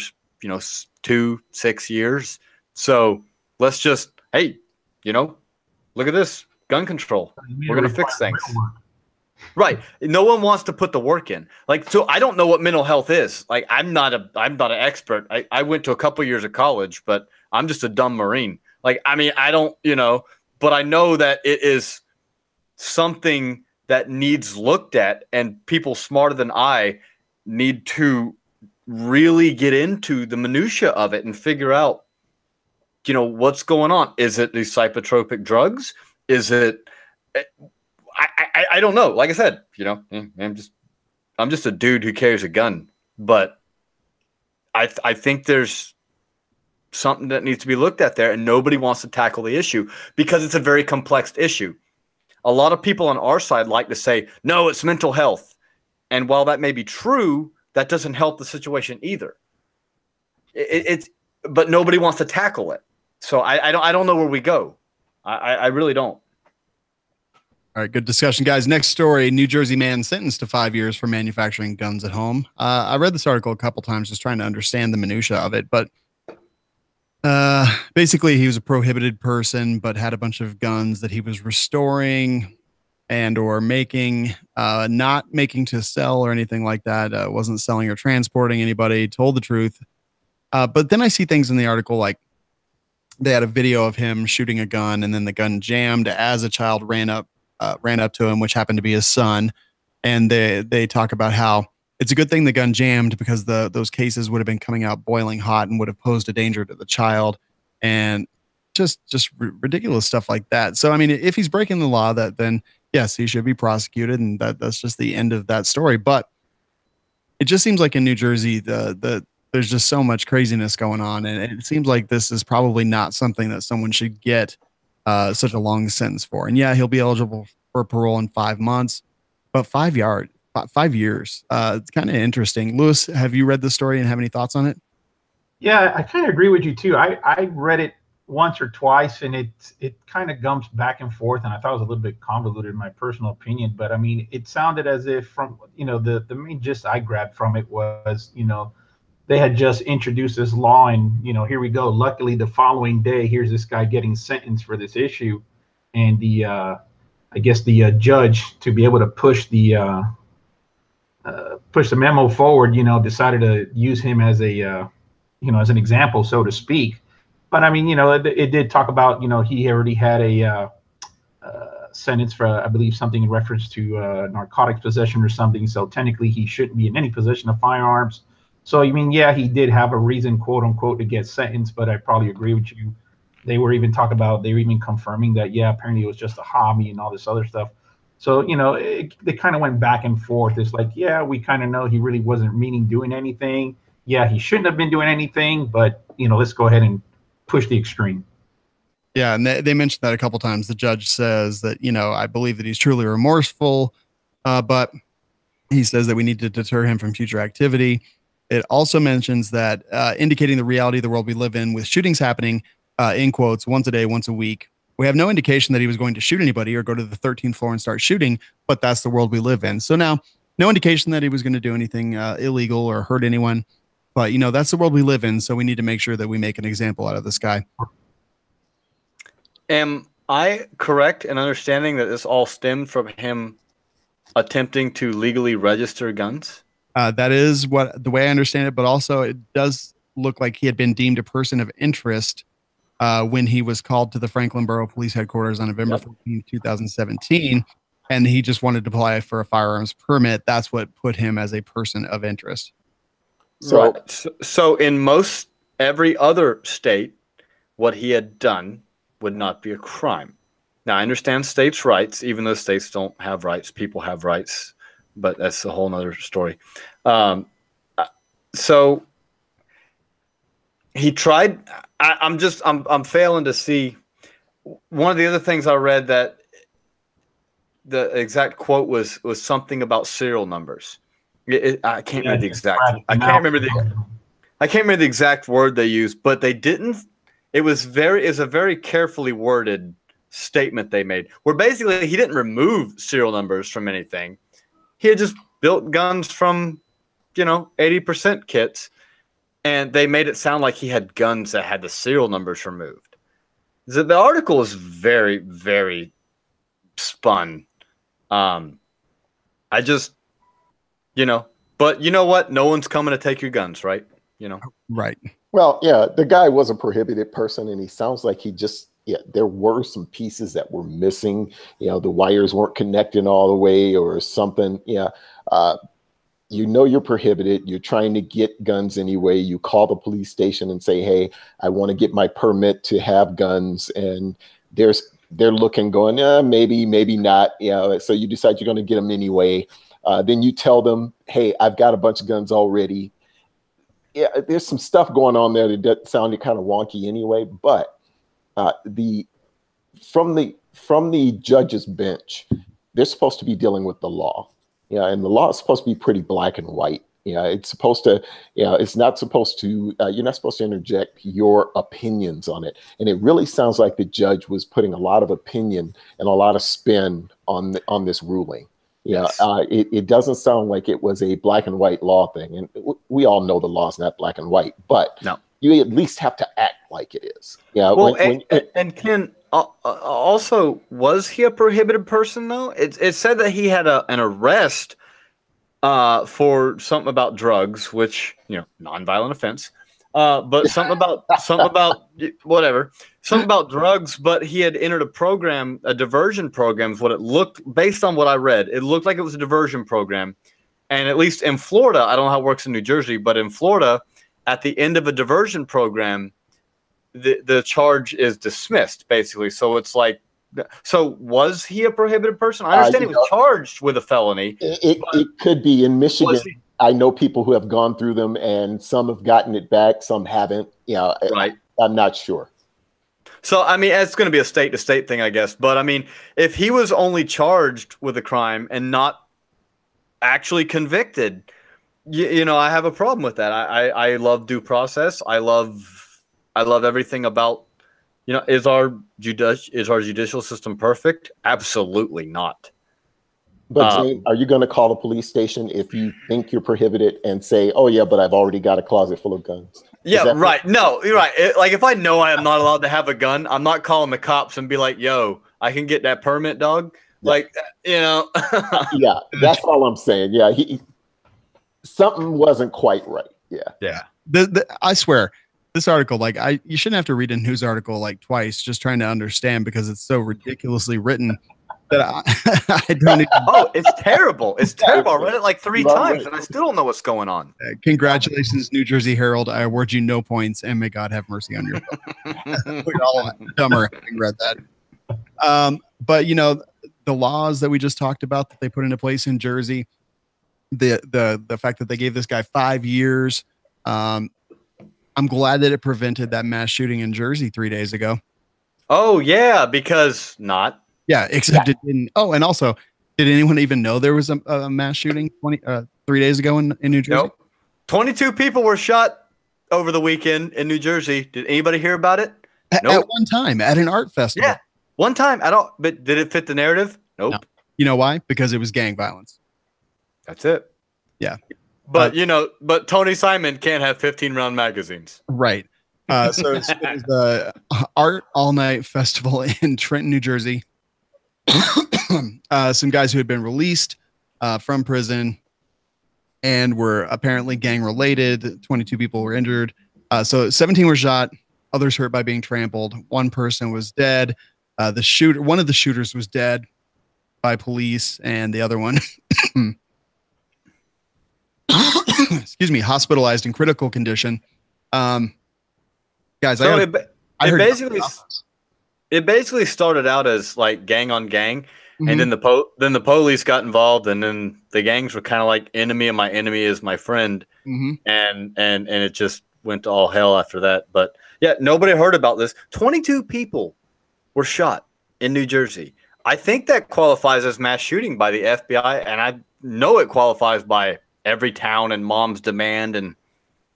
2, 6 years. So let's just, hey, look at this gun control. We're going to fix things. Right. No one wants to put the work in. Like, so I don't know what mental health is. Like, I'm not an expert. I went to a couple years of college, but I'm just a dumb Marine. Like, I mean, I don't, but I know that it is something that needs looked at, and people smarter than I need to really get into the minutia of it and figure out, what's going on. Is it these psychotropic drugs? Is it, I don't know. Like I said, I'm just a dude who carries a gun, but I think there's something that needs to be looked at there, and nobody wants to tackle the issue because it's a very complex issue. A lot of people on our side like to say, no, it's mental health. And while that may be true, that doesn't help the situation either. But nobody wants to tackle it. So I don't know where we go. I really don't. All right, good discussion, guys. Next story: New Jersey man sentenced to 5 years for manufacturing guns at home. I read this article a couple times just trying to understand the minutia of it, but basically he was a prohibited person, but had a bunch of guns that he was restoring and or making, not making to sell or anything like that. Wasn't selling or transporting anybody, told the truth. But then I see things in the article like they had a video of him shooting a gun and then the gun jammed as a child ran up to him, which happened to be his son. And they talk about how it's a good thing the gun jammed because those cases would have been coming out boiling hot and would have posed a danger to the child, and just ridiculous stuff like that. So, I mean, if he's breaking the law, then yes, he should be prosecuted, and that's just the end of that story. But it just seems like in New Jersey, there's just so much craziness going on, and it seems like this is probably not something that someone should get such a long sentence for. And yeah, he'll be eligible for parole in 5 months, but 5 years. It's kind of interesting. Lewis, have you read the story and have any thoughts on it? Yeah, I kind of agree with you too. I read it once or twice, and it kind of gumps back and forth, and I thought it was a little bit convoluted in my personal opinion. But I mean, it sounded as if from the main gist I grabbed from it was they had just introduced this law, and here we go. Luckily, the following day, here's this guy getting sentenced for this issue, and I guess the judge, to be able to push the memo forward, decided to use him as a as an example, so to speak. But I mean, it did talk about he already had a sentence for, I believe, something in reference to narcotics possession or something. So technically, he shouldn't be in any possession of firearms. So, I mean, yeah, he did have a reason, quote unquote, to get sentenced, but I probably agree with you. They were even confirming that, yeah, apparently it was just a hobby and all this other stuff. So, they kind of went back and forth. It's like, yeah, we kind of know he really wasn't doing anything. Yeah, he shouldn't have been doing anything, but, let's go ahead and push the extreme. Yeah, and they mentioned that a couple times. The judge says that, I believe that he's truly remorseful, but he says that we need to deter him from future activity. It also mentions that indicating the reality of the world we live in with shootings happening, in quotes, once a day, once a week. We have no indication that he was going to shoot anybody or go to the 13th floor and start shooting, but that's the world we live in. So now, no indication that he was going to do anything illegal or hurt anyone. But, you know, that's the world we live in. So we need to make sure that we make an example out of this guy. Am I correct in understanding that this all stemmed from him attempting to legally register guns? That is the way I understand it. But also it does look like he had been deemed a person of interest when he was called to the Franklin Borough Police Headquarters on November 14, 2017. And he just wanted to apply for a firearms permit. That's what put him as a person of interest. So in most every other state, what he had done would not be a crime. Now, I understand states' rights, even though states don't have rights, people have rights, but that's a whole nother story. So he tried. I'm failing to see. One of the other things I read that the exact quote was something about serial numbers. I can't remember the exact. I can't remember the exact word they used, but they didn't. It was a very carefully worded statement they made, where basically he didn't remove serial numbers from anything. He had just built guns from, 80% kits, and they made it sound like he had guns that had the serial numbers removed. The article is very, very spun. But you know what? No one's coming to take your guns, right? Right. Well, yeah, the guy was a prohibited person, and he sounds like there were some pieces that were missing. The wires weren't connecting all the way or something. Yeah. You're prohibited. You're trying to get guns anyway. You call the police station and say, hey, I want to get my permit to have guns. And they're looking, going, maybe, maybe not. So you decide you're going to get them anyway. Then you tell them, hey, I've got a bunch of guns already. Yeah, there's some stuff going on there that sounded kind of wonky anyway. But from the judge's bench, they're supposed to be dealing with the law. And the law is supposed to be pretty black and white. It's supposed to, it's not supposed to, you're not supposed to interject your opinions on it. And it really sounds like the judge was putting a lot of opinion and a lot of spin on this ruling. Yes. It doesn't sound like it was a black and white law thing. And we all know the law is not black and white, but no, you at least have to act like it is. Well, and Ken, also, was he a prohibited person though? It said that he had an arrest for something about drugs, which, nonviolent offense. But something about whatever, something about drugs. But he had entered a diversion program. Is what it looked, based on what I read, it looked like it was a diversion program. And at least in Florida, I don't know how it works in New Jersey, but in Florida, at the end of a diversion program, the charge is dismissed, basically. So it's like, so was he a prohibited person? I understand he was charged with a felony. It could be. In Michigan, I know people who have gone through them, and some have gotten it back, some haven't. Right. I'm not sure. So, I mean, it's going to be a state-to-state thing, I guess. But, I mean, if he was only charged with a crime and not actually convicted, I have a problem with that. I love due process. I love everything about, is our judicial system perfect? Absolutely not. But Zane, are you going to call the police station if you think you're prohibited and say, oh, yeah, but I've already got a closet full of guns? Yeah, right. No, you're right. Like, if I know I am not allowed to have a gun, I'm not calling the cops and be like, yo, I can get that permit, dog. Yeah. Like, Yeah, that's all I'm saying. Yeah, something wasn't quite right. Yeah. Yeah. I swear, this article, you shouldn't have to read a news article twice just trying to understand, because it's so ridiculously written that I don't even. Oh, it's terrible. It's terrible. I read it 3 times and I still don't know what's going on. Congratulations, New Jersey Herald. I award you no points, and may God have mercy on your book. We're all dumber having read that. But the laws that we just talked about that they put into place in Jersey, the fact that they gave this guy 5 years, I'm glad that it prevented that mass shooting in Jersey 3 days ago. Oh yeah, because not. Yeah, except it didn't. Oh, and also, did anyone even know there was a mass shooting 3 days ago in New Jersey? Nope. 22 people were shot over the weekend in New Jersey. Did anybody hear about it? Nope. At one time, at an art festival. Yeah, one time at all. But did it fit the narrative? Nope. No. You know why? Because it was gang violence. That's it. Yeah. But but Tony Simon can't have 15-round magazines. Right. So it was the Art All Night Festival in Trenton, New Jersey. Some guys who had been released from prison and were apparently gang related. 22 people were injured. So 17 were shot, others hurt by being trampled. One person was dead. One of the shooters was dead by police, and the other one, excuse me, hospitalized in critical condition. Guys, so it basically started out as like gang on gang, mm-hmm. and then the police got involved, and then the gangs were kind of like enemy of my enemy is my friend, mm-hmm. and it just went to all hell after that. But yeah, nobody heard about this. 22 people were shot in New Jersey. I think that qualifies as mass shooting by the FBI, and I know it qualifies by Everytown and Mom's Demand and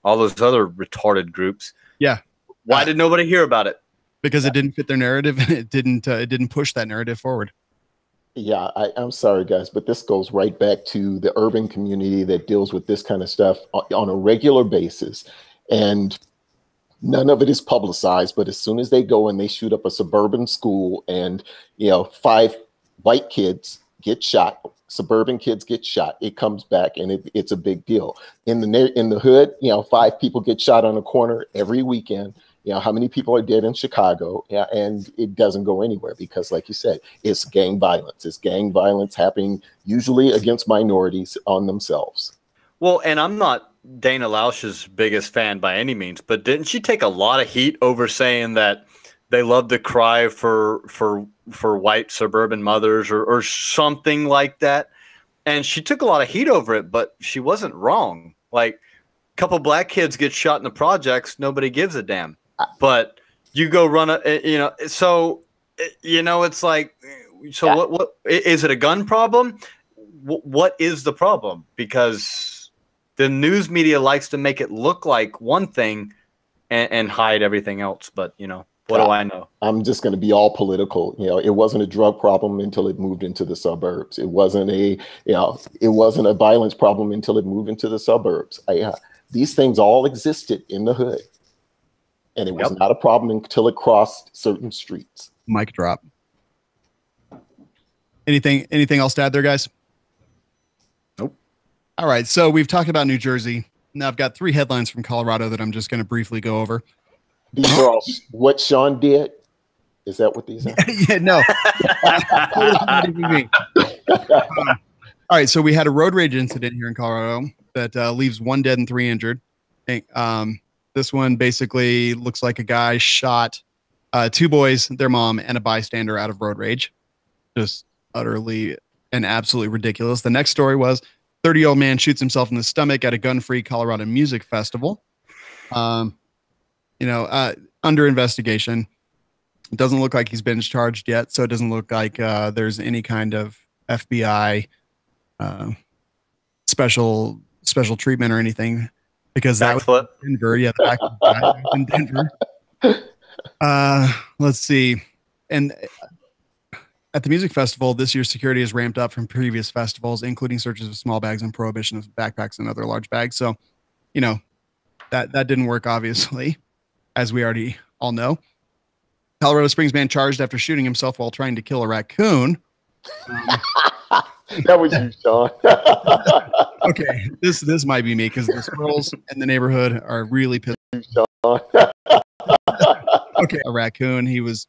all those other retarded groups. Yeah. Why did nobody hear about it? Because it didn't fit their narrative, and it didn't push that narrative forward. Yeah, I'm sorry, guys, but this goes right back to the urban community that deals with this kind of stuff on a regular basis. And none of it is publicized, but as soon as they go and they shoot up a suburban school and, 5 white kids get shot, suburban kids get shot, it comes back and it's a big deal. In the hood, 5 people get shot on a corner every weekend. How many people are dead in Chicago? Yeah, and it doesn't go anywhere because, like you said, it's gang violence. It's gang violence happening usually against minorities on themselves. Well, and I'm not Dana Lausch's biggest fan by any means, but didn't she take a lot of heat over saying that they love to cry for white suburban mothers or something like that? And she took a lot of heat over it, but she wasn't wrong. Like, a couple black kids get shot in the projects, nobody gives a damn. But you go run so it's like, so yeah. What is it, a gun problem? What is the problem? Because the news media likes to make it look like one thing and hide everything else. But what do I know? I'm just going to be all political. It wasn't a drug problem until it moved into the suburbs. It wasn't a violence problem until it moved into the suburbs. These things all existed in the hood. And it was not a problem until it crossed certain streets. Mic drop. Anything else to add there, guys? Nope. All right. So we've talked about New Jersey. Now I've got 3 headlines from Colorado that I'm just going to briefly go over. These are all what Sean did. Is that what these are? Yeah, no. All right. So we had a road rage incident here in Colorado that leaves 1 dead and 3 injured. This one basically looks like a guy shot 2 boys, their mom, and a bystander out of road rage. Just utterly and absolutely ridiculous. The next story was 30-year-old man shoots himself in the stomach at a gun-free Colorado music festival. Under investigation. It doesn't look like he's been charged yet, so it doesn't look like there's any kind of FBI special treatment or anything. Because that was in Denver. Yeah, the back was in Denver. Let's see. And at the music festival, this year's security is ramped up from previous festivals, including searches of small bags and prohibition of backpacks and other large bags. So, that didn't work, obviously, as we already all know. Colorado Springs man charged after shooting himself while trying to kill a raccoon. That was you, Sean. Okay, this might be me because the squirrels in the neighborhood are really pissed. Okay, a raccoon. He was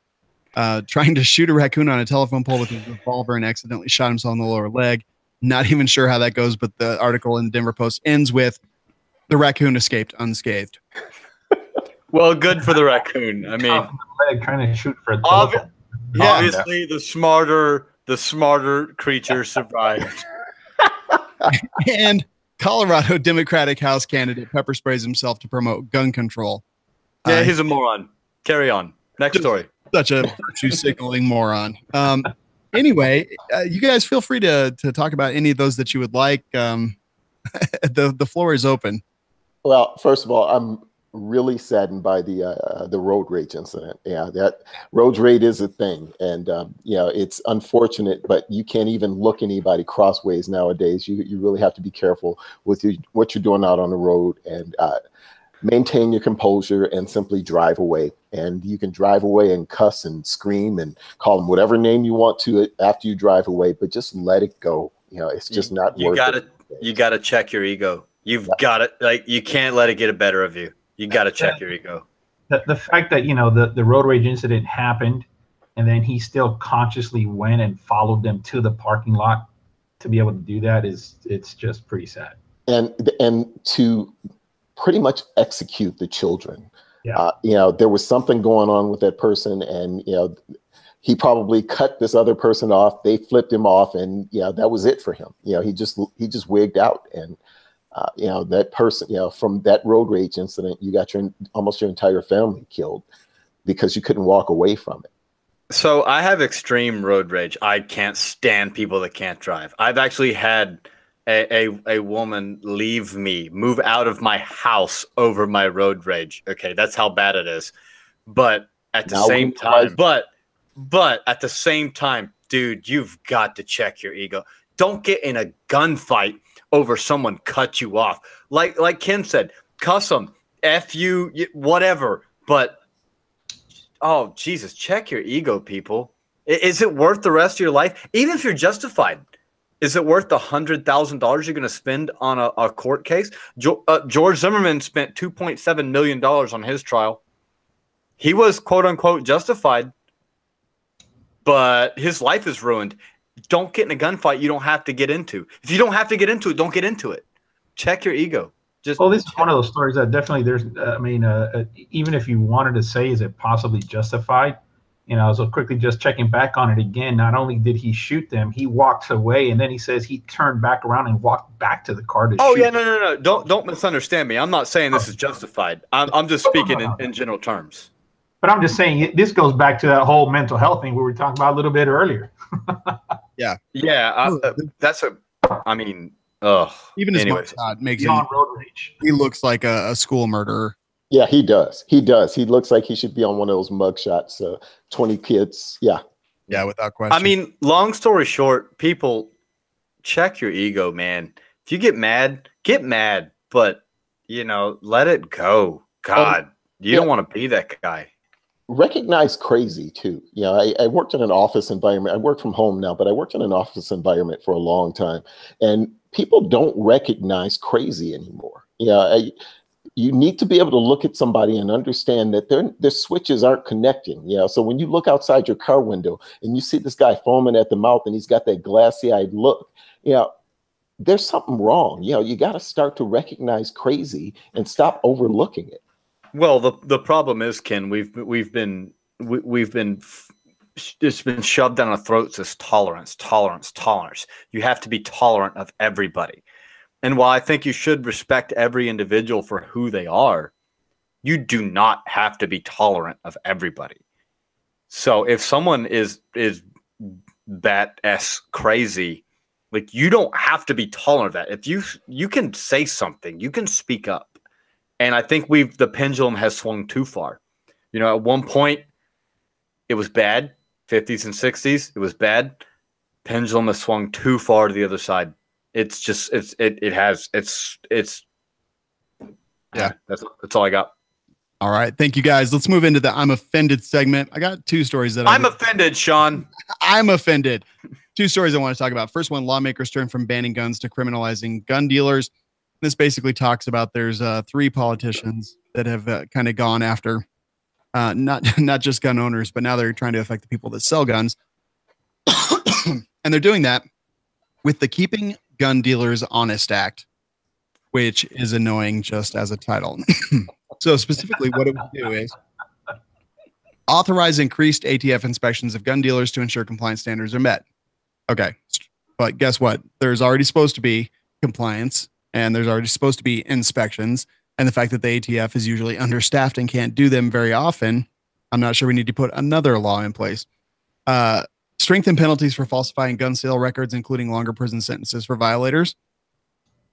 trying to shoot a raccoon on a telephone pole with his revolver and accidentally shot himself in the lower leg. Not even sure how that goes, but the article in the Denver Post ends with the raccoon escaped unscathed. Well, good for the raccoon. I mean, trying to shoot for a obviously the smarter creature survived. And Colorado Democratic House candidate pepper sprays himself to promote gun control. Yeah, he's a moron. Carry on. Next story. Such a virtue signaling moron. Anyway, you guys feel free to talk about any of those that you would like. The floor is open. Well, first of all, really saddened by the road rage incident. Yeah, that road rage is a thing, and it's unfortunate, but you can't even look anybody crossways nowadays. You really have to be careful with what you're doing out on the road, and maintain your composure and simply drive away. And you can drive away and cuss and scream and call them whatever name you want to it after you drive away, but just let it go. It's just not worth it. You gotta check your ego. You've got it. Like, you can't let it get the better of you. You got to check your ego. The fact that, the road rage incident happened, and then he still consciously went and followed them to the parking lot to be able to do that it's just pretty sad. And to pretty much execute the children. Yeah. There was something going on with that person, and he probably cut this other person off. They flipped him off, and that was it for him. He just wigged out, and that person, from that road rage incident, you got almost your entire family killed because you couldn't walk away from it. So I have extreme road rage. I can't stand people that can't drive. I've actually had a woman move out of my house over my road rage. Okay, that's how bad it is. But at the same time, but at the same time, dude, you've got to check your ego. Don't get in a gunfight over someone cut you off. Like Ken said, cuss them, F you, whatever. But, oh, Jesus, check your ego, people. Is it worth the rest of your life? Even if you're justified, is it worth the $100,000 you're going to spend on a court case? George Zimmerman spent $2.7 million on his trial. He was, quote unquote, justified, but his life is ruined. Don't get in a gunfight you don't have to get into. If you don't have to get into it, don't get into it. Check your ego. This is one of those stories that definitely there's, even if you wanted to say, is it possibly justified? So quickly just checking back on it again, not only did he shoot them, he walks away, and then he says he turned back around and walked back to the car to shoot. Oh, yeah, no. Don't misunderstand me. I'm not saying this is justified. I'm just speaking in general terms. But I'm just saying this goes back to that whole mental health thing we were talking about a little bit earlier. Yeah. Yeah. Even his mugshot makes him road rage. He looks like a school murderer. Yeah, he does. He looks like he should be on one of those mugshots. 20 kids. Yeah. Yeah, without question. Long story short, people, check your ego, man. If you get mad, but let it go. God, you don't want to be that guy. Recognize crazy too. I worked in an office environment. I work from home now, but I worked in an office environment for a long time, and people don't recognize crazy anymore. You need to be able to look at somebody and understand that their switches aren't connecting. So when you look outside your car window and you see this guy foaming at the mouth and he's got that glassy-eyed look, there's something wrong. You got to start to recognize crazy and stop overlooking it. Well, the problem is, Ken, we've been it's been shoved down our throats as tolerance. You have to be tolerant of everybody. And while I think you should respect every individual for who they are, you do not have to be tolerant of everybody. So if someone is bat-esque crazy, like, you don't have to be tolerant of that. If you can say something, you can speak up. And I think the pendulum has swung too far. At one point it was bad, 50s and 60s, it was bad. Pendulum has swung too far to the other side. It's just, that's all I got. All right. Thank you, guys. Let's move into the I'm offended segment. I got two stories that I'm offended, Sean. I'm offended. Two stories I want to talk about. First one, lawmakers turn from banning guns to criminalizing gun dealers. This basically talks about there's 3 politicians that have kind of gone after not just gun owners, but now they're trying to affect the people that sell guns. And they're doing that with the Keeping Gun Dealers Honest Act, which is annoying just as a title. So specifically what it would do is authorize increased ATF inspections of gun dealers to ensure compliance standards are met. Okay. But guess what? There's already supposed to be compliance, and there's already supposed to be inspections. And the fact that the ATF is usually understaffed and can't do them very often, I'm not sure we need to put another law in place. Strengthen penalties for falsifying gun sale records, including longer prison sentences for violators.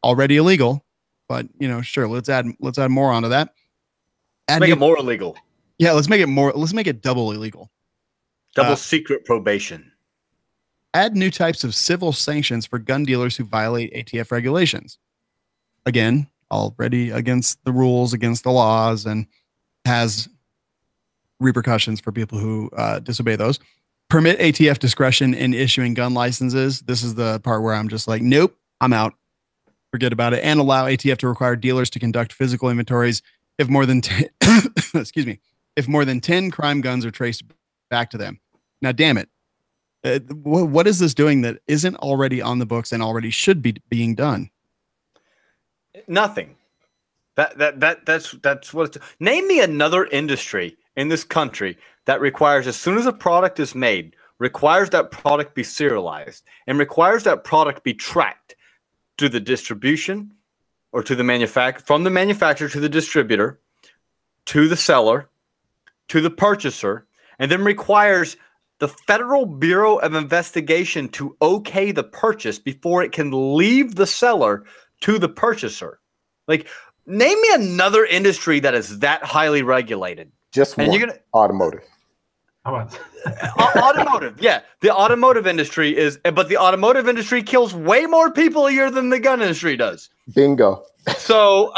Already illegal, but sure, let's add more onto that. Make it more illegal. Yeah, let's make it double illegal. Double secret probation. Add new types of civil sanctions for gun dealers who violate ATF regulations. Again, already against the rules, against the laws, and has repercussions for people who disobey those. Permit ATF discretion in issuing gun licenses. This is the part where I'm just like, nope, I'm out. Forget about it. And allow ATF to require dealers to conduct physical inventories if more than 10, if more than 10 crime guns are traced back to them. Now, damn it. What is this doing that isn't already on the books and already should be being done? Nothing. That's what it's. Name me another industry in this country that requires, as soon as a product is made, requires that product be serialized and requires that product be tracked to the distribution or to the from the manufacturer to the distributor, to the seller, to the purchaser, and then requires the Federal Bureau of Investigation to okay the purchase before it can leave the seller to the purchaser. Like, name me another industry that is that highly regulated. Just one. Automotive. How about automotive? Yeah, the automotive industry is, but the automotive industry kills way more people a year than the gun industry does. Bingo. So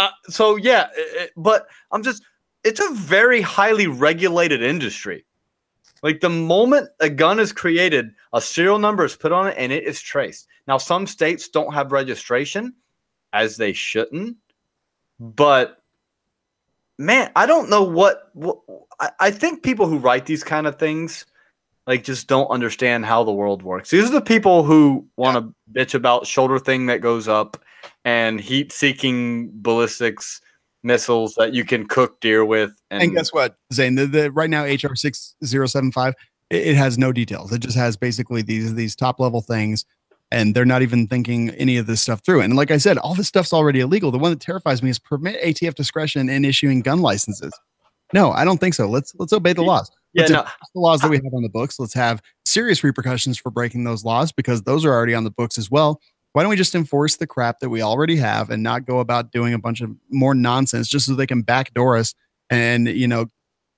yeah, but it's a very highly regulated industry. Like, the moment a gun is created, a serial number is put on it and it is traced. Now, some states don't have registration, as they shouldn't, but man, I don't know what I think people who write these kind of things like just don't understand how the world works. These are the people who want to bitch about shoulder thing that goes up and heat-seeking ballistics missiles that you can cook deer with. And guess what, Zane? Right now, HR 6075, it has no details. It just has basically these top-level things, and they're not even thinking any of this stuff through. And like I said, all this stuff's already illegal. The one that terrifies me is permit ATF discretion in issuing gun licenses. No, I don't think so. Let's obey the laws. Let's enforce the laws that we have on the books. Let's have serious repercussions for breaking those laws, because those are already on the books as well. Why don't we just enforce the crap that we already have and not go about doing a bunch of more nonsense just so they can backdoor us and,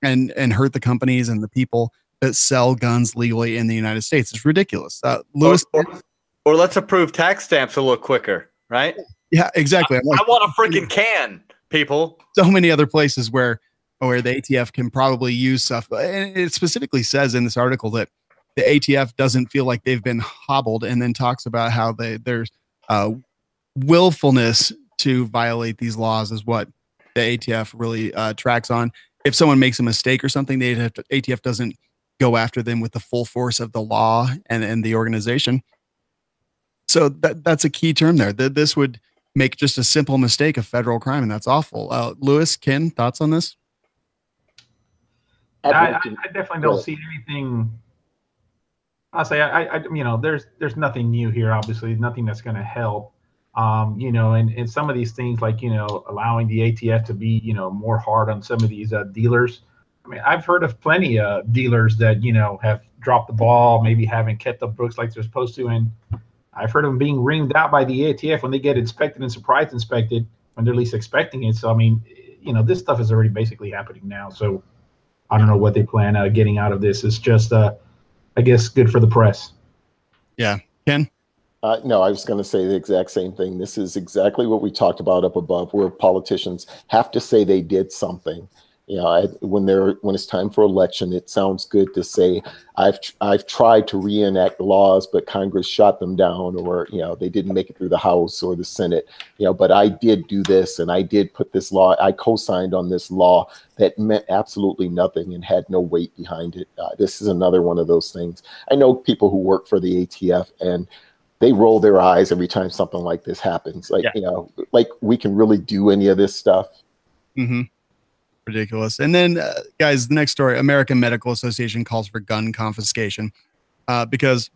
and hurt the companies and the people that sell guns legally in the United States? It's ridiculous. Lewis, or let's approve tax stamps a little quicker, right? Yeah, exactly. I want a freaking can, people. So many other places where the ATF can probably use stuff. And it specifically says in this article that the ATF doesn't feel like they've been hobbled, and then talks about how there's willfulness to violate these laws is what the ATF really tracks on. If someone makes a mistake or something, the ATF doesn't go after them with the full force of the law and the organization. So that's a key term there. This would make just a simple mistake a federal crime, and that's awful. Lewis, Ken, thoughts on this? I definitely don't see anything. I'll say there's nothing new here. Obviously, nothing that's going to help. And some of these things, like allowing the ATF to be more hard on some of these dealers. I mean, I've heard of plenty of dealers that have dropped the ball, maybe haven't kept up books like they're supposed to, and I've heard of them being ringed out by the ATF when they get inspected and surprise inspected when they're least expecting it. So I mean, this stuff is already basically happening now. So I don't know what they plan getting out of this. It's just I guess good for the press. Yeah. Ken? No, I was going to say the exact same thing. This is exactly what we talked about up above, where politicians have to say they did something. When it's time for election, it sounds good to say, I've tried to reenact laws, but Congress shot them down, or they didn't make it through the House or the Senate. But I did do this, and I did put this law. I co-signed on this law that meant absolutely nothing and had no weight behind it. This is another one of those things. I know people who work for the ATF, and they roll their eyes every time something like this happens. Like like we can really do any of this stuff. Mm-hmm. Ridiculous. And then, guys, the next story: American Medical Association calls for gun confiscation because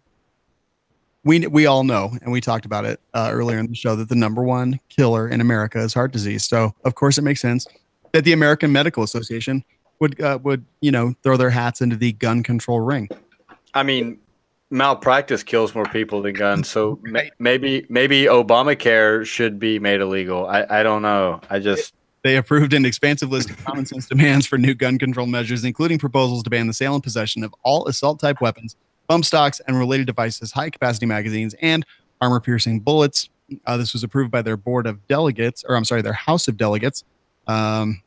we all know, and we talked about it earlier in the show, that the number one killer in America is heart disease. So, of course, it makes sense that the American Medical Association would throw their hats into the gun control ring. I mean, malpractice kills more people than guns, so maybe Obamacare should be made illegal. I don't know. They approved an expansive list of common sense demands for new gun control measures, including proposals to ban the sale and possession of all assault-type weapons, bump stocks, and related devices, high-capacity magazines, and armor-piercing bullets. This was approved by their board of delegates, or I'm sorry, their House of Delegates. And,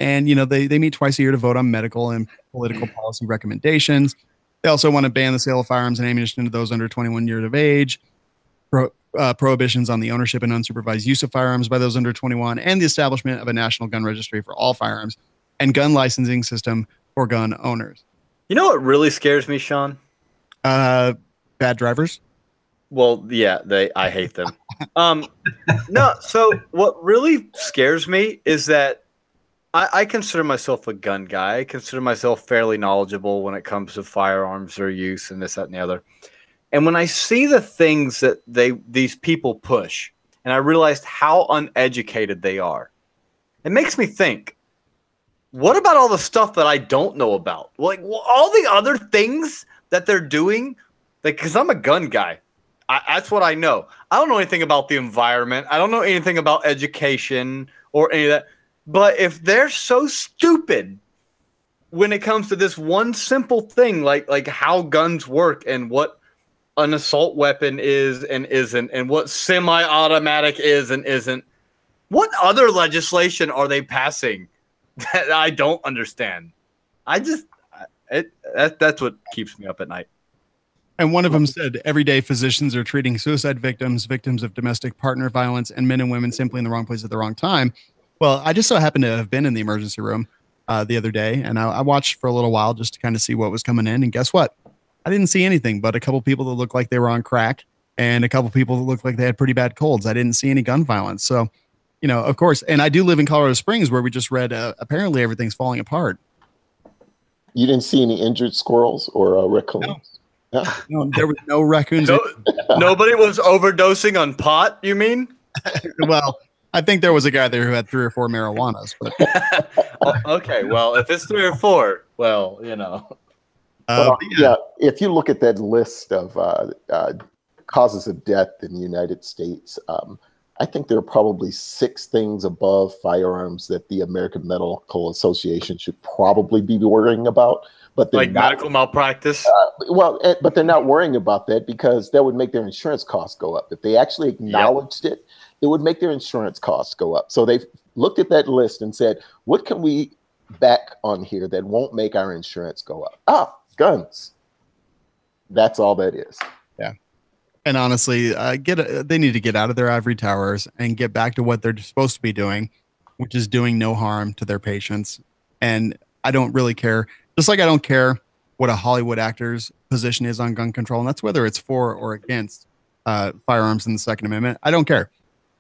you know, they meet twice a year to vote on medical and political policy recommendations. They also want to ban the sale of firearms and ammunition to those under 21 years of age, prohibitions on the ownership and unsupervised use of firearms by those under 21, and the establishment of a national gun registry for all firearms and gun licensing system for gun owners. You know what really scares me, Sean? Bad drivers. Well, yeah, I hate them. No, so what really scares me is that I consider myself a gun guy. I consider myself fairly knowledgeable when it comes to firearms, their use, and this, that, and the other. And when I see the things that these people push, and I realized how uneducated they are, it makes me think, what about all the stuff that I don't know about? Like all the other things that they're doing, like, because I'm a gun guy. That's what I know. I don't know anything about the environment. I don't know anything about education or any of that. But if they're so stupid when it comes to this one simple thing, like how guns work and what an assault weapon is and isn't, and what semi-automatic is and isn't, what other legislation are they passing that I don't understand? That's what keeps me up at night. And one of them said, every day physicians are treating suicide victims, victims of domestic partner violence, and men and women simply in the wrong place at the wrong time. Well, I just so happened to have been in the emergency room the other day, and I watched for a little while just to kind of see what was coming in. And guess what? I didn't see anything but a couple people that looked like they were on crack and a couple people that looked like they had pretty bad colds. I didn't see any gun violence. So, you know, of course, and I do live in Colorado Springs where we just read apparently everything's falling apart. You didn't see any injured squirrels or raccoons? No. No, there was no raccoons. Nobody was overdosing on pot, you mean? Well, I think there was a guy there who had 3 or 4 marijuanas. But okay, well, if it's 3 or 4, well, you know. Yeah, if you look at that list of causes of death in the United States, I think there are probably 6 things above firearms that the American Medical Association should probably be worrying about. But like medical malpractice? But they're not worrying about that because that would make their insurance costs go up. If they actually acknowledged it, it would make their insurance costs go up. So they've looked at that list and said, what can we back on here that won't make our insurance go up? Guns. That's all that is. Yeah. And honestly, they need to get out of their ivory towers and get back to what they're supposed to be doing, which is doing no harm to their patients. And I don't really care. Just like I don't care what a Hollywood actor's position is on gun control. And that's whether it's for or against firearms in the Second Amendment. I don't care.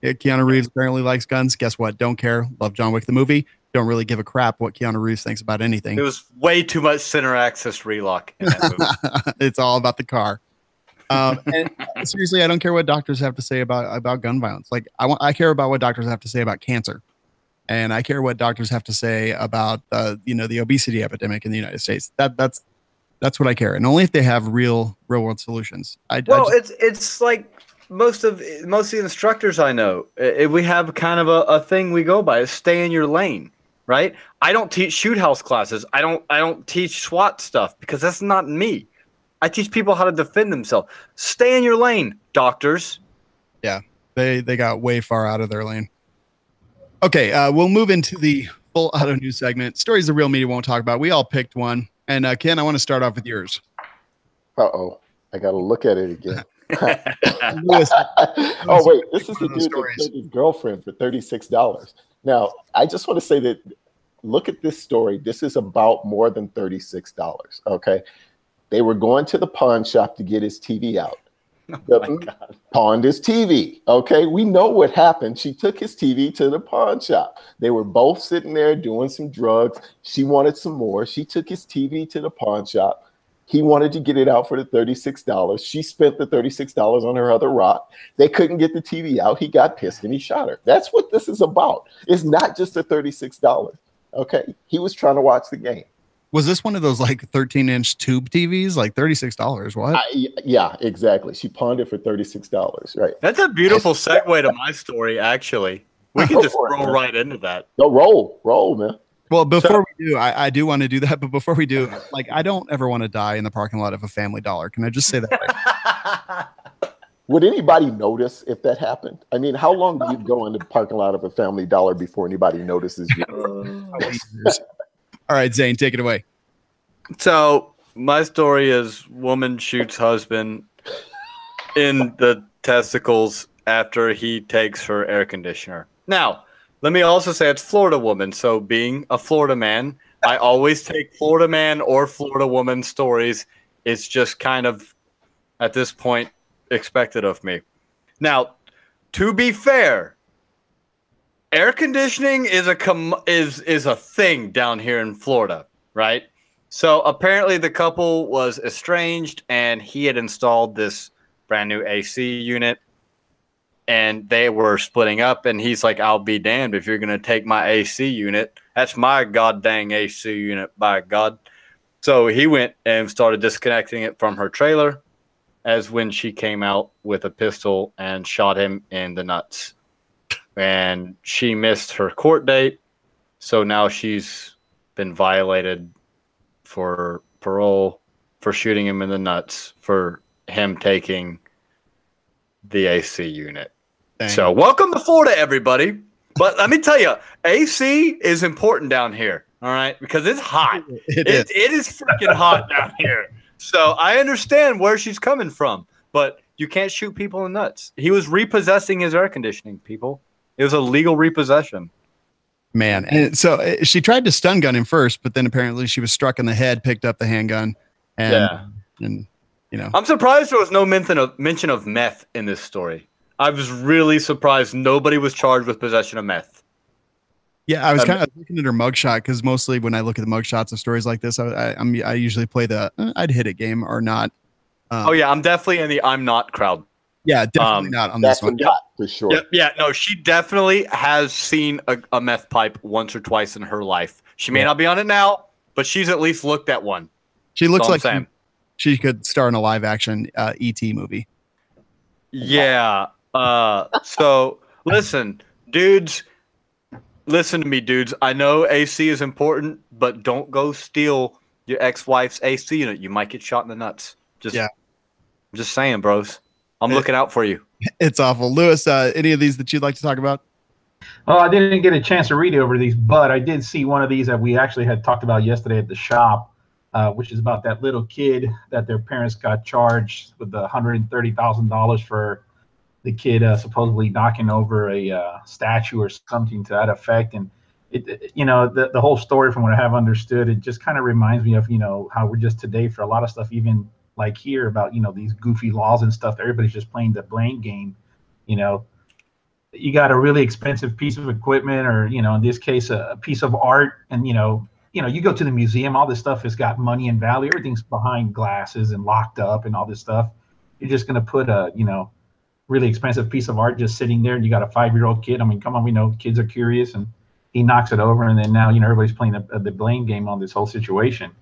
Keanu Reeves apparently likes guns. Guess what? Don't care. Love John Wick the movie. Don't really give a crap what Keanu Reeves thinks about anything. It was way too much center access relock in that movie. It's all about the car. And seriously, I don't care what doctors have to say about gun violence. Like I care about what doctors have to say about cancer. And I care what doctors have to say about the obesity epidemic in the United States. That's what I care, and only if they have real world solutions. It's like most of the instructors I know. We have kind of a thing we go by: is stay in your lane, right? I don't teach shoot house classes. I don't teach SWAT stuff because that's not me. I teach people how to defend themselves. Stay in your lane, doctors. Yeah, they got way far out of their lane. Okay, we'll move into the full auto news segment. Stories the real media won't talk about. We all picked one. And Ken, I want to start off with yours. Uh-oh. I got to look at it again. Oh, wait. This is the dude that killed his girlfriend for $36. Now, I just want to say that, look at this story. This is about more than $36, okay? They were going to the pawn shop to get his TV out. Pawned his TV. Okay, we know what happened. She took his TV to the pawn shop. They were both sitting there doing some drugs. She wanted some more. She took his TV to the pawn shop. He wanted to get it out for the $36. She spent the $36 on her other rock. They couldn't get the TV out. He got pissed and he shot her. That's what this is about. It's not just the $36. Okay, he was trying to watch the game. Was this one of those like 13-inch tube TVs, like $36? What? Yeah, exactly. She pawned it for $36, right? That's a beautiful segue to my story, actually. We can just roll right into that. No, roll, man. Well, before we do, I do want to do that. But before we do, like, I don't ever want to die in the parking lot of a Family Dollar. Can I just say that? Right? Would anybody notice if that happened? I mean, how long do you go in the parking lot of a Family Dollar before anybody notices you? All right, Zane, take it away. So my story is woman shoots husband in the testicles after he takes her air conditioner. Now, let me also say it's Florida woman. So being a Florida man, I always take Florida man or Florida woman stories. It's just kind of, at this point, expected of me. Now, to be fair, air conditioning is a thing down here in Florida, right? So apparently the couple was estranged and he had installed this brand new AC unit and they were splitting up and he's like, I'll be damned if you're going to take my AC unit. That's my god dang AC unit, by God. So he went and started disconnecting it from her trailer as when she came out with a pistol and shot him in the nuts. And she missed her court date, so now she's been violated for parole for shooting him in the nuts for him taking the AC unit. Dang. So welcome to Florida, everybody. But let me tell you, AC is important down here, all right? Because it's hot. It is freaking hot down here. So I understand where she's coming from, but you can't shoot people in the nuts. He was repossessing his air conditioning, people. It was a legal repossession. Man, and so she tried to stun gun him first, but then apparently she was struck in the head, picked up the handgun, and you know. I'm surprised there was no mention of meth in this story. I was really surprised nobody was charged with possession of meth. Yeah, I was kind of looking at her mugshot because mostly when I look at the mugshots of stories like this, I usually play the I'd hit it game or not. Oh yeah, I'm definitely in the I'm not crowd. Yeah, definitely not on this one. For sure. Yeah, no, she definitely has seen a meth pipe once or twice in her life. She may not be on it now, but she's at least looked at one. She looks like she could star in a live action E.T. movie. Yeah. So listen, dudes. Listen to me, dudes. I know AC is important, but don't go steal your ex-wife's AC unit. You might get shot in the nuts. I'm just saying, bros. I'm looking out for you. It's awful. Lewis, any of these that you'd like to talk about? Oh, I didn't get a chance to read over these, but I did see one of these that we actually had talked about yesterday at the shop, which is about that little kid that their parents got charged with the $130,000 for the kid supposedly knocking over a statue or something to that effect. And it the whole story, from what I have understood, it just kind of reminds me of how we're just today for a lot of stuff, even like here about these goofy laws and stuff. Everybody's just playing the blame game. You got a really expensive piece of equipment, or in this case a piece of art, and you go to the museum, all this stuff has got money and value, everything's behind glasses and locked up and all this stuff. You're just going to put a really expensive piece of art just sitting there, and you got a 5-year-old kid. I mean, come on, we know kids are curious, and he knocks it over, and then now everybody's playing the blame game on this whole situation,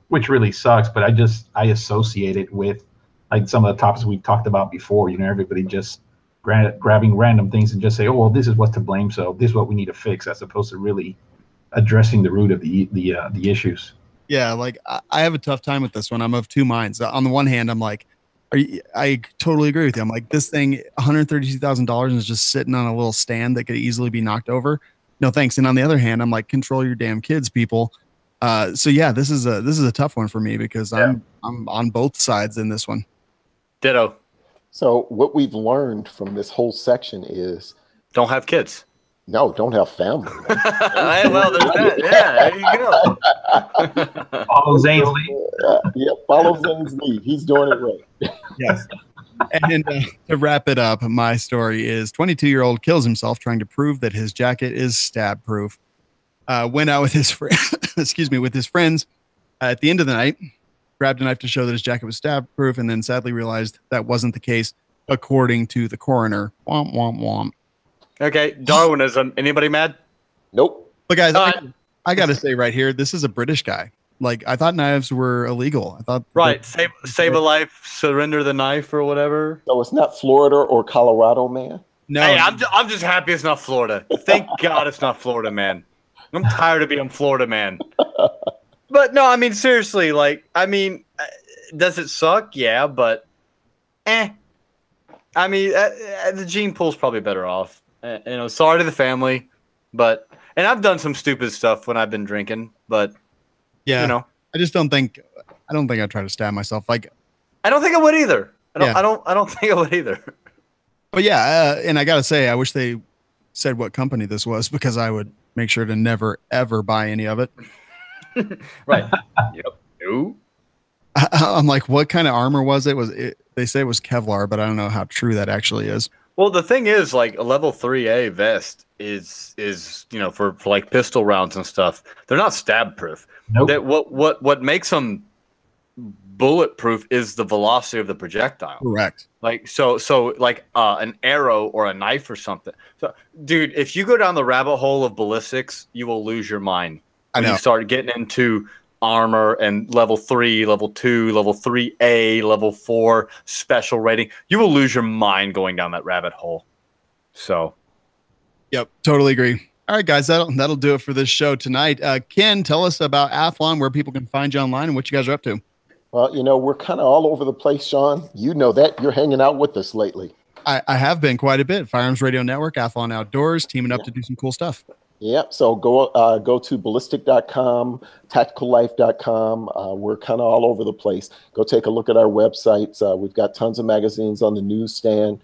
which really sucks. But I associate it with like some of the topics we talked about before. Everybody just grabbing random things and just say, oh well, this is what's to blame, so this is what we need to fix, as opposed to really addressing the root of the issues. Yeah, like I have a tough time with this one. I'm of two minds. On the one hand, I'm like, I totally agree with you. I'm like, this thing, $132,000 is just sitting on a little stand that could easily be knocked over. No thanks. And on the other hand, I'm like, control your damn kids, people. So yeah, this is a tough one for me because I'm on both sides in this one. Ditto. So what we've learned from this whole section is don't have kids. No, don't have family. Well, there's that. Yeah, there you go. Follow Zane's lead. Follow Zane's lead. He's doing it right. Yes. And to wrap it up, my story is 22-year-old kills himself trying to prove that his jacket is stab proof. Went out with his with his friends at the end of the night, grabbed a knife to show that his jacket was stab proof, and then sadly realized that wasn't the case, according to the coroner. Womp womp womp. Okay, Darwinism. Anybody mad? Nope. But guys, I got to say right here, this is a British guy. Like, I thought knives were illegal. I thought save a life, surrender the knife, or whatever. So it's not Florida or Colorado, man. No, Hey, I'm just happy it's not Florida. Thank God it's not Florida, man. I'm tired of being Florida, man. But no, I mean, seriously, like, I mean, does it suck? Yeah, but I mean, the gene pool's probably better off. Sorry to the family, but and I've done some stupid stuff when I've been drinking, but yeah, I just don't think I'd try to stab myself. Like, I don't think I would either. I don't think I would either. But yeah, and I gotta say, I wish they said what company this was because I would make sure to never ever buy any of it. Right. Yep. No. I'm like, what kind of armor was it? They say it was Kevlar, but I don't know how true that actually is. Well, the thing is, like, a level 3A vest is for like pistol rounds and stuff. They're not stab proof. Nope. That what makes them bulletproof is the velocity of the projectile. Correct. Like so like an arrow or a knife or something. So, dude, if you go down the rabbit hole of ballistics, you will lose your mind. When you start getting into armor and level 3, level 2, level 3A, level 4 special rating, you will lose your mind going down that rabbit hole. So, yep, totally agree. All right, guys, that'll do it for this show tonight. Ken, tell us about Athlon, where people can find you online, and what you guys are up to. Well, we're kind of all over the place, Sean. You know that. You're hanging out with us lately. I have been quite a bit. Firearms Radio Network, Athlon Outdoors, teaming up to do some cool stuff. Yep. So go to ballistic.com, tacticallife.com. We're kind of all over the place. Go take a look at our websites. We've got tons of magazines on the newsstand.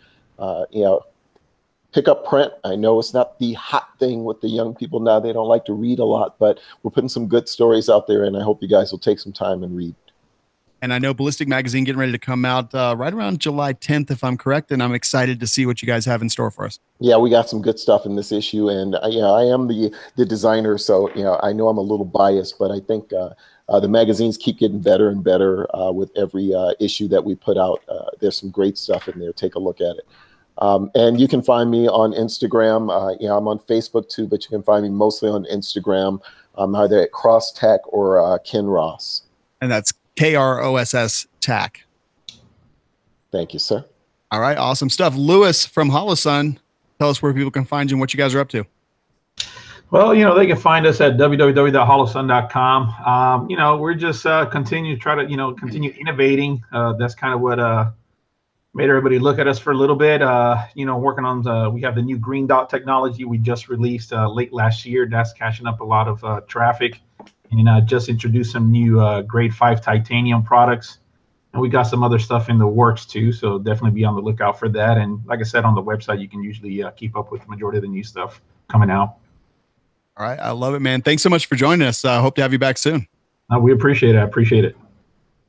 Pick up print. I know it's not the hot thing with the young people now. They don't like to read a lot, but we're putting some good stories out there, and I hope you guys will take some time and read. And I know Ballistic Magazine getting ready to come out right around July 10th, if I'm correct. And I'm excited to see what you guys have in store for us. Yeah, we got some good stuff in this issue. And I am the designer, so I know I'm a little biased, but I think the magazines keep getting better and better with every issue that we put out. There's some great stuff in there. Take a look at it. And you can find me on Instagram. I'm on Facebook too, but you can find me mostly on Instagram, either at Cross Tech or Ken Ross. And that's KROSS TAC. Thank you, sir. All right, awesome stuff. Lewis from Holosun, tell us where people can find you and what you guys are up to. Well, they can find us at www.holosun.com. We're just continue to try to, continue innovating. That's kind of what made everybody look at us for a little bit. Working on we have the new green dot technology we just released late last year. That's catching up a lot of traffic. And just introduced some new grade 5 titanium products. And we got some other stuff in the works too. So definitely be on the lookout for that. And like I said, on the website, you can usually keep up with the majority of the new stuff coming out. All right. I love it, man. Thanks so much for joining us. I hope to have you back soon. We appreciate it. I appreciate it.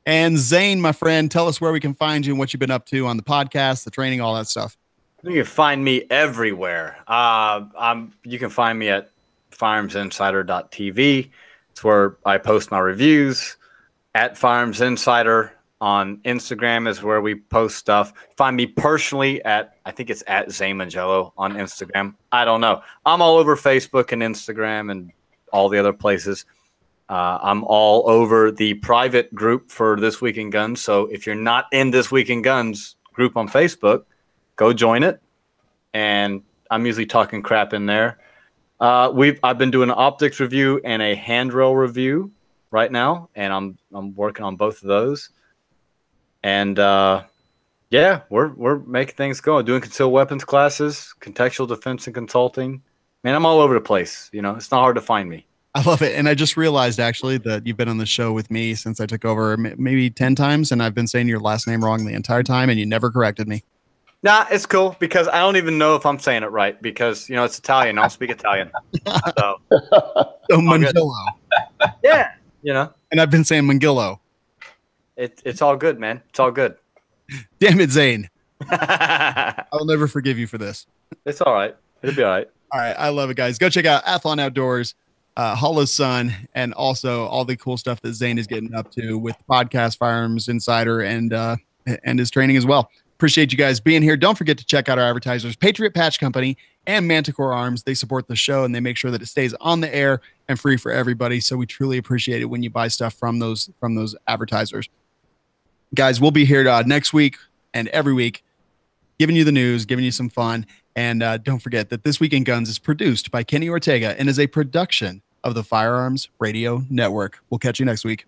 And Zane, my friend, tell us where we can find you and what you've been up to on the podcast, the training, all that stuff. You can find me everywhere. You can find me at firearmsinsider.tv. It's where I post my reviews. At Firearms Insider on Instagram is where we post stuff. Find me personally at, I think it's at Zane Mangello on Instagram. I don't know. I'm all over Facebook and Instagram and all the other places. I'm all over the private group for This Week in Guns. So if you're not in This Week in Guns group on Facebook, go join it. And I'm usually talking crap in there. I've been doing an optics review and a handrail review right now, and I'm working on both of those. And we're making things go. Doing concealed weapons classes, contextual defense and consulting. Man, I'm all over the place. It's not hard to find me. I love it. And I just realized actually that you've been on the show with me since I took over maybe 10 times, and I've been saying your last name wrong the entire time, and you never corrected me. Nah, it's cool because I don't even know if I'm saying it right because, it's Italian. I don't speak Italian. So Mangillo. Yeah, And I've been saying Mangillo. It's all good, man. It's all good. Damn it, Zane. I'll never forgive you for this. It's all right. It'll be all right. All right. I love it, guys. Go check out Athlon Outdoors, Holosun, and also all the cool stuff that Zane is getting up to with podcast, Firearms Insider, and his training as well. Appreciate you guys being here. Don't forget to check out our advertisers, Patriot Patch Company and Manticore Arms. They support the show and they make sure that it stays on the air and free for everybody. So we truly appreciate it when you buy stuff from those advertisers. Guys, we'll be here next week and every week, giving you the news, giving you some fun. And don't forget that This Week in Guns is produced by Kenny Ortega and is a production of the Firearms Radio Network. We'll catch you next week.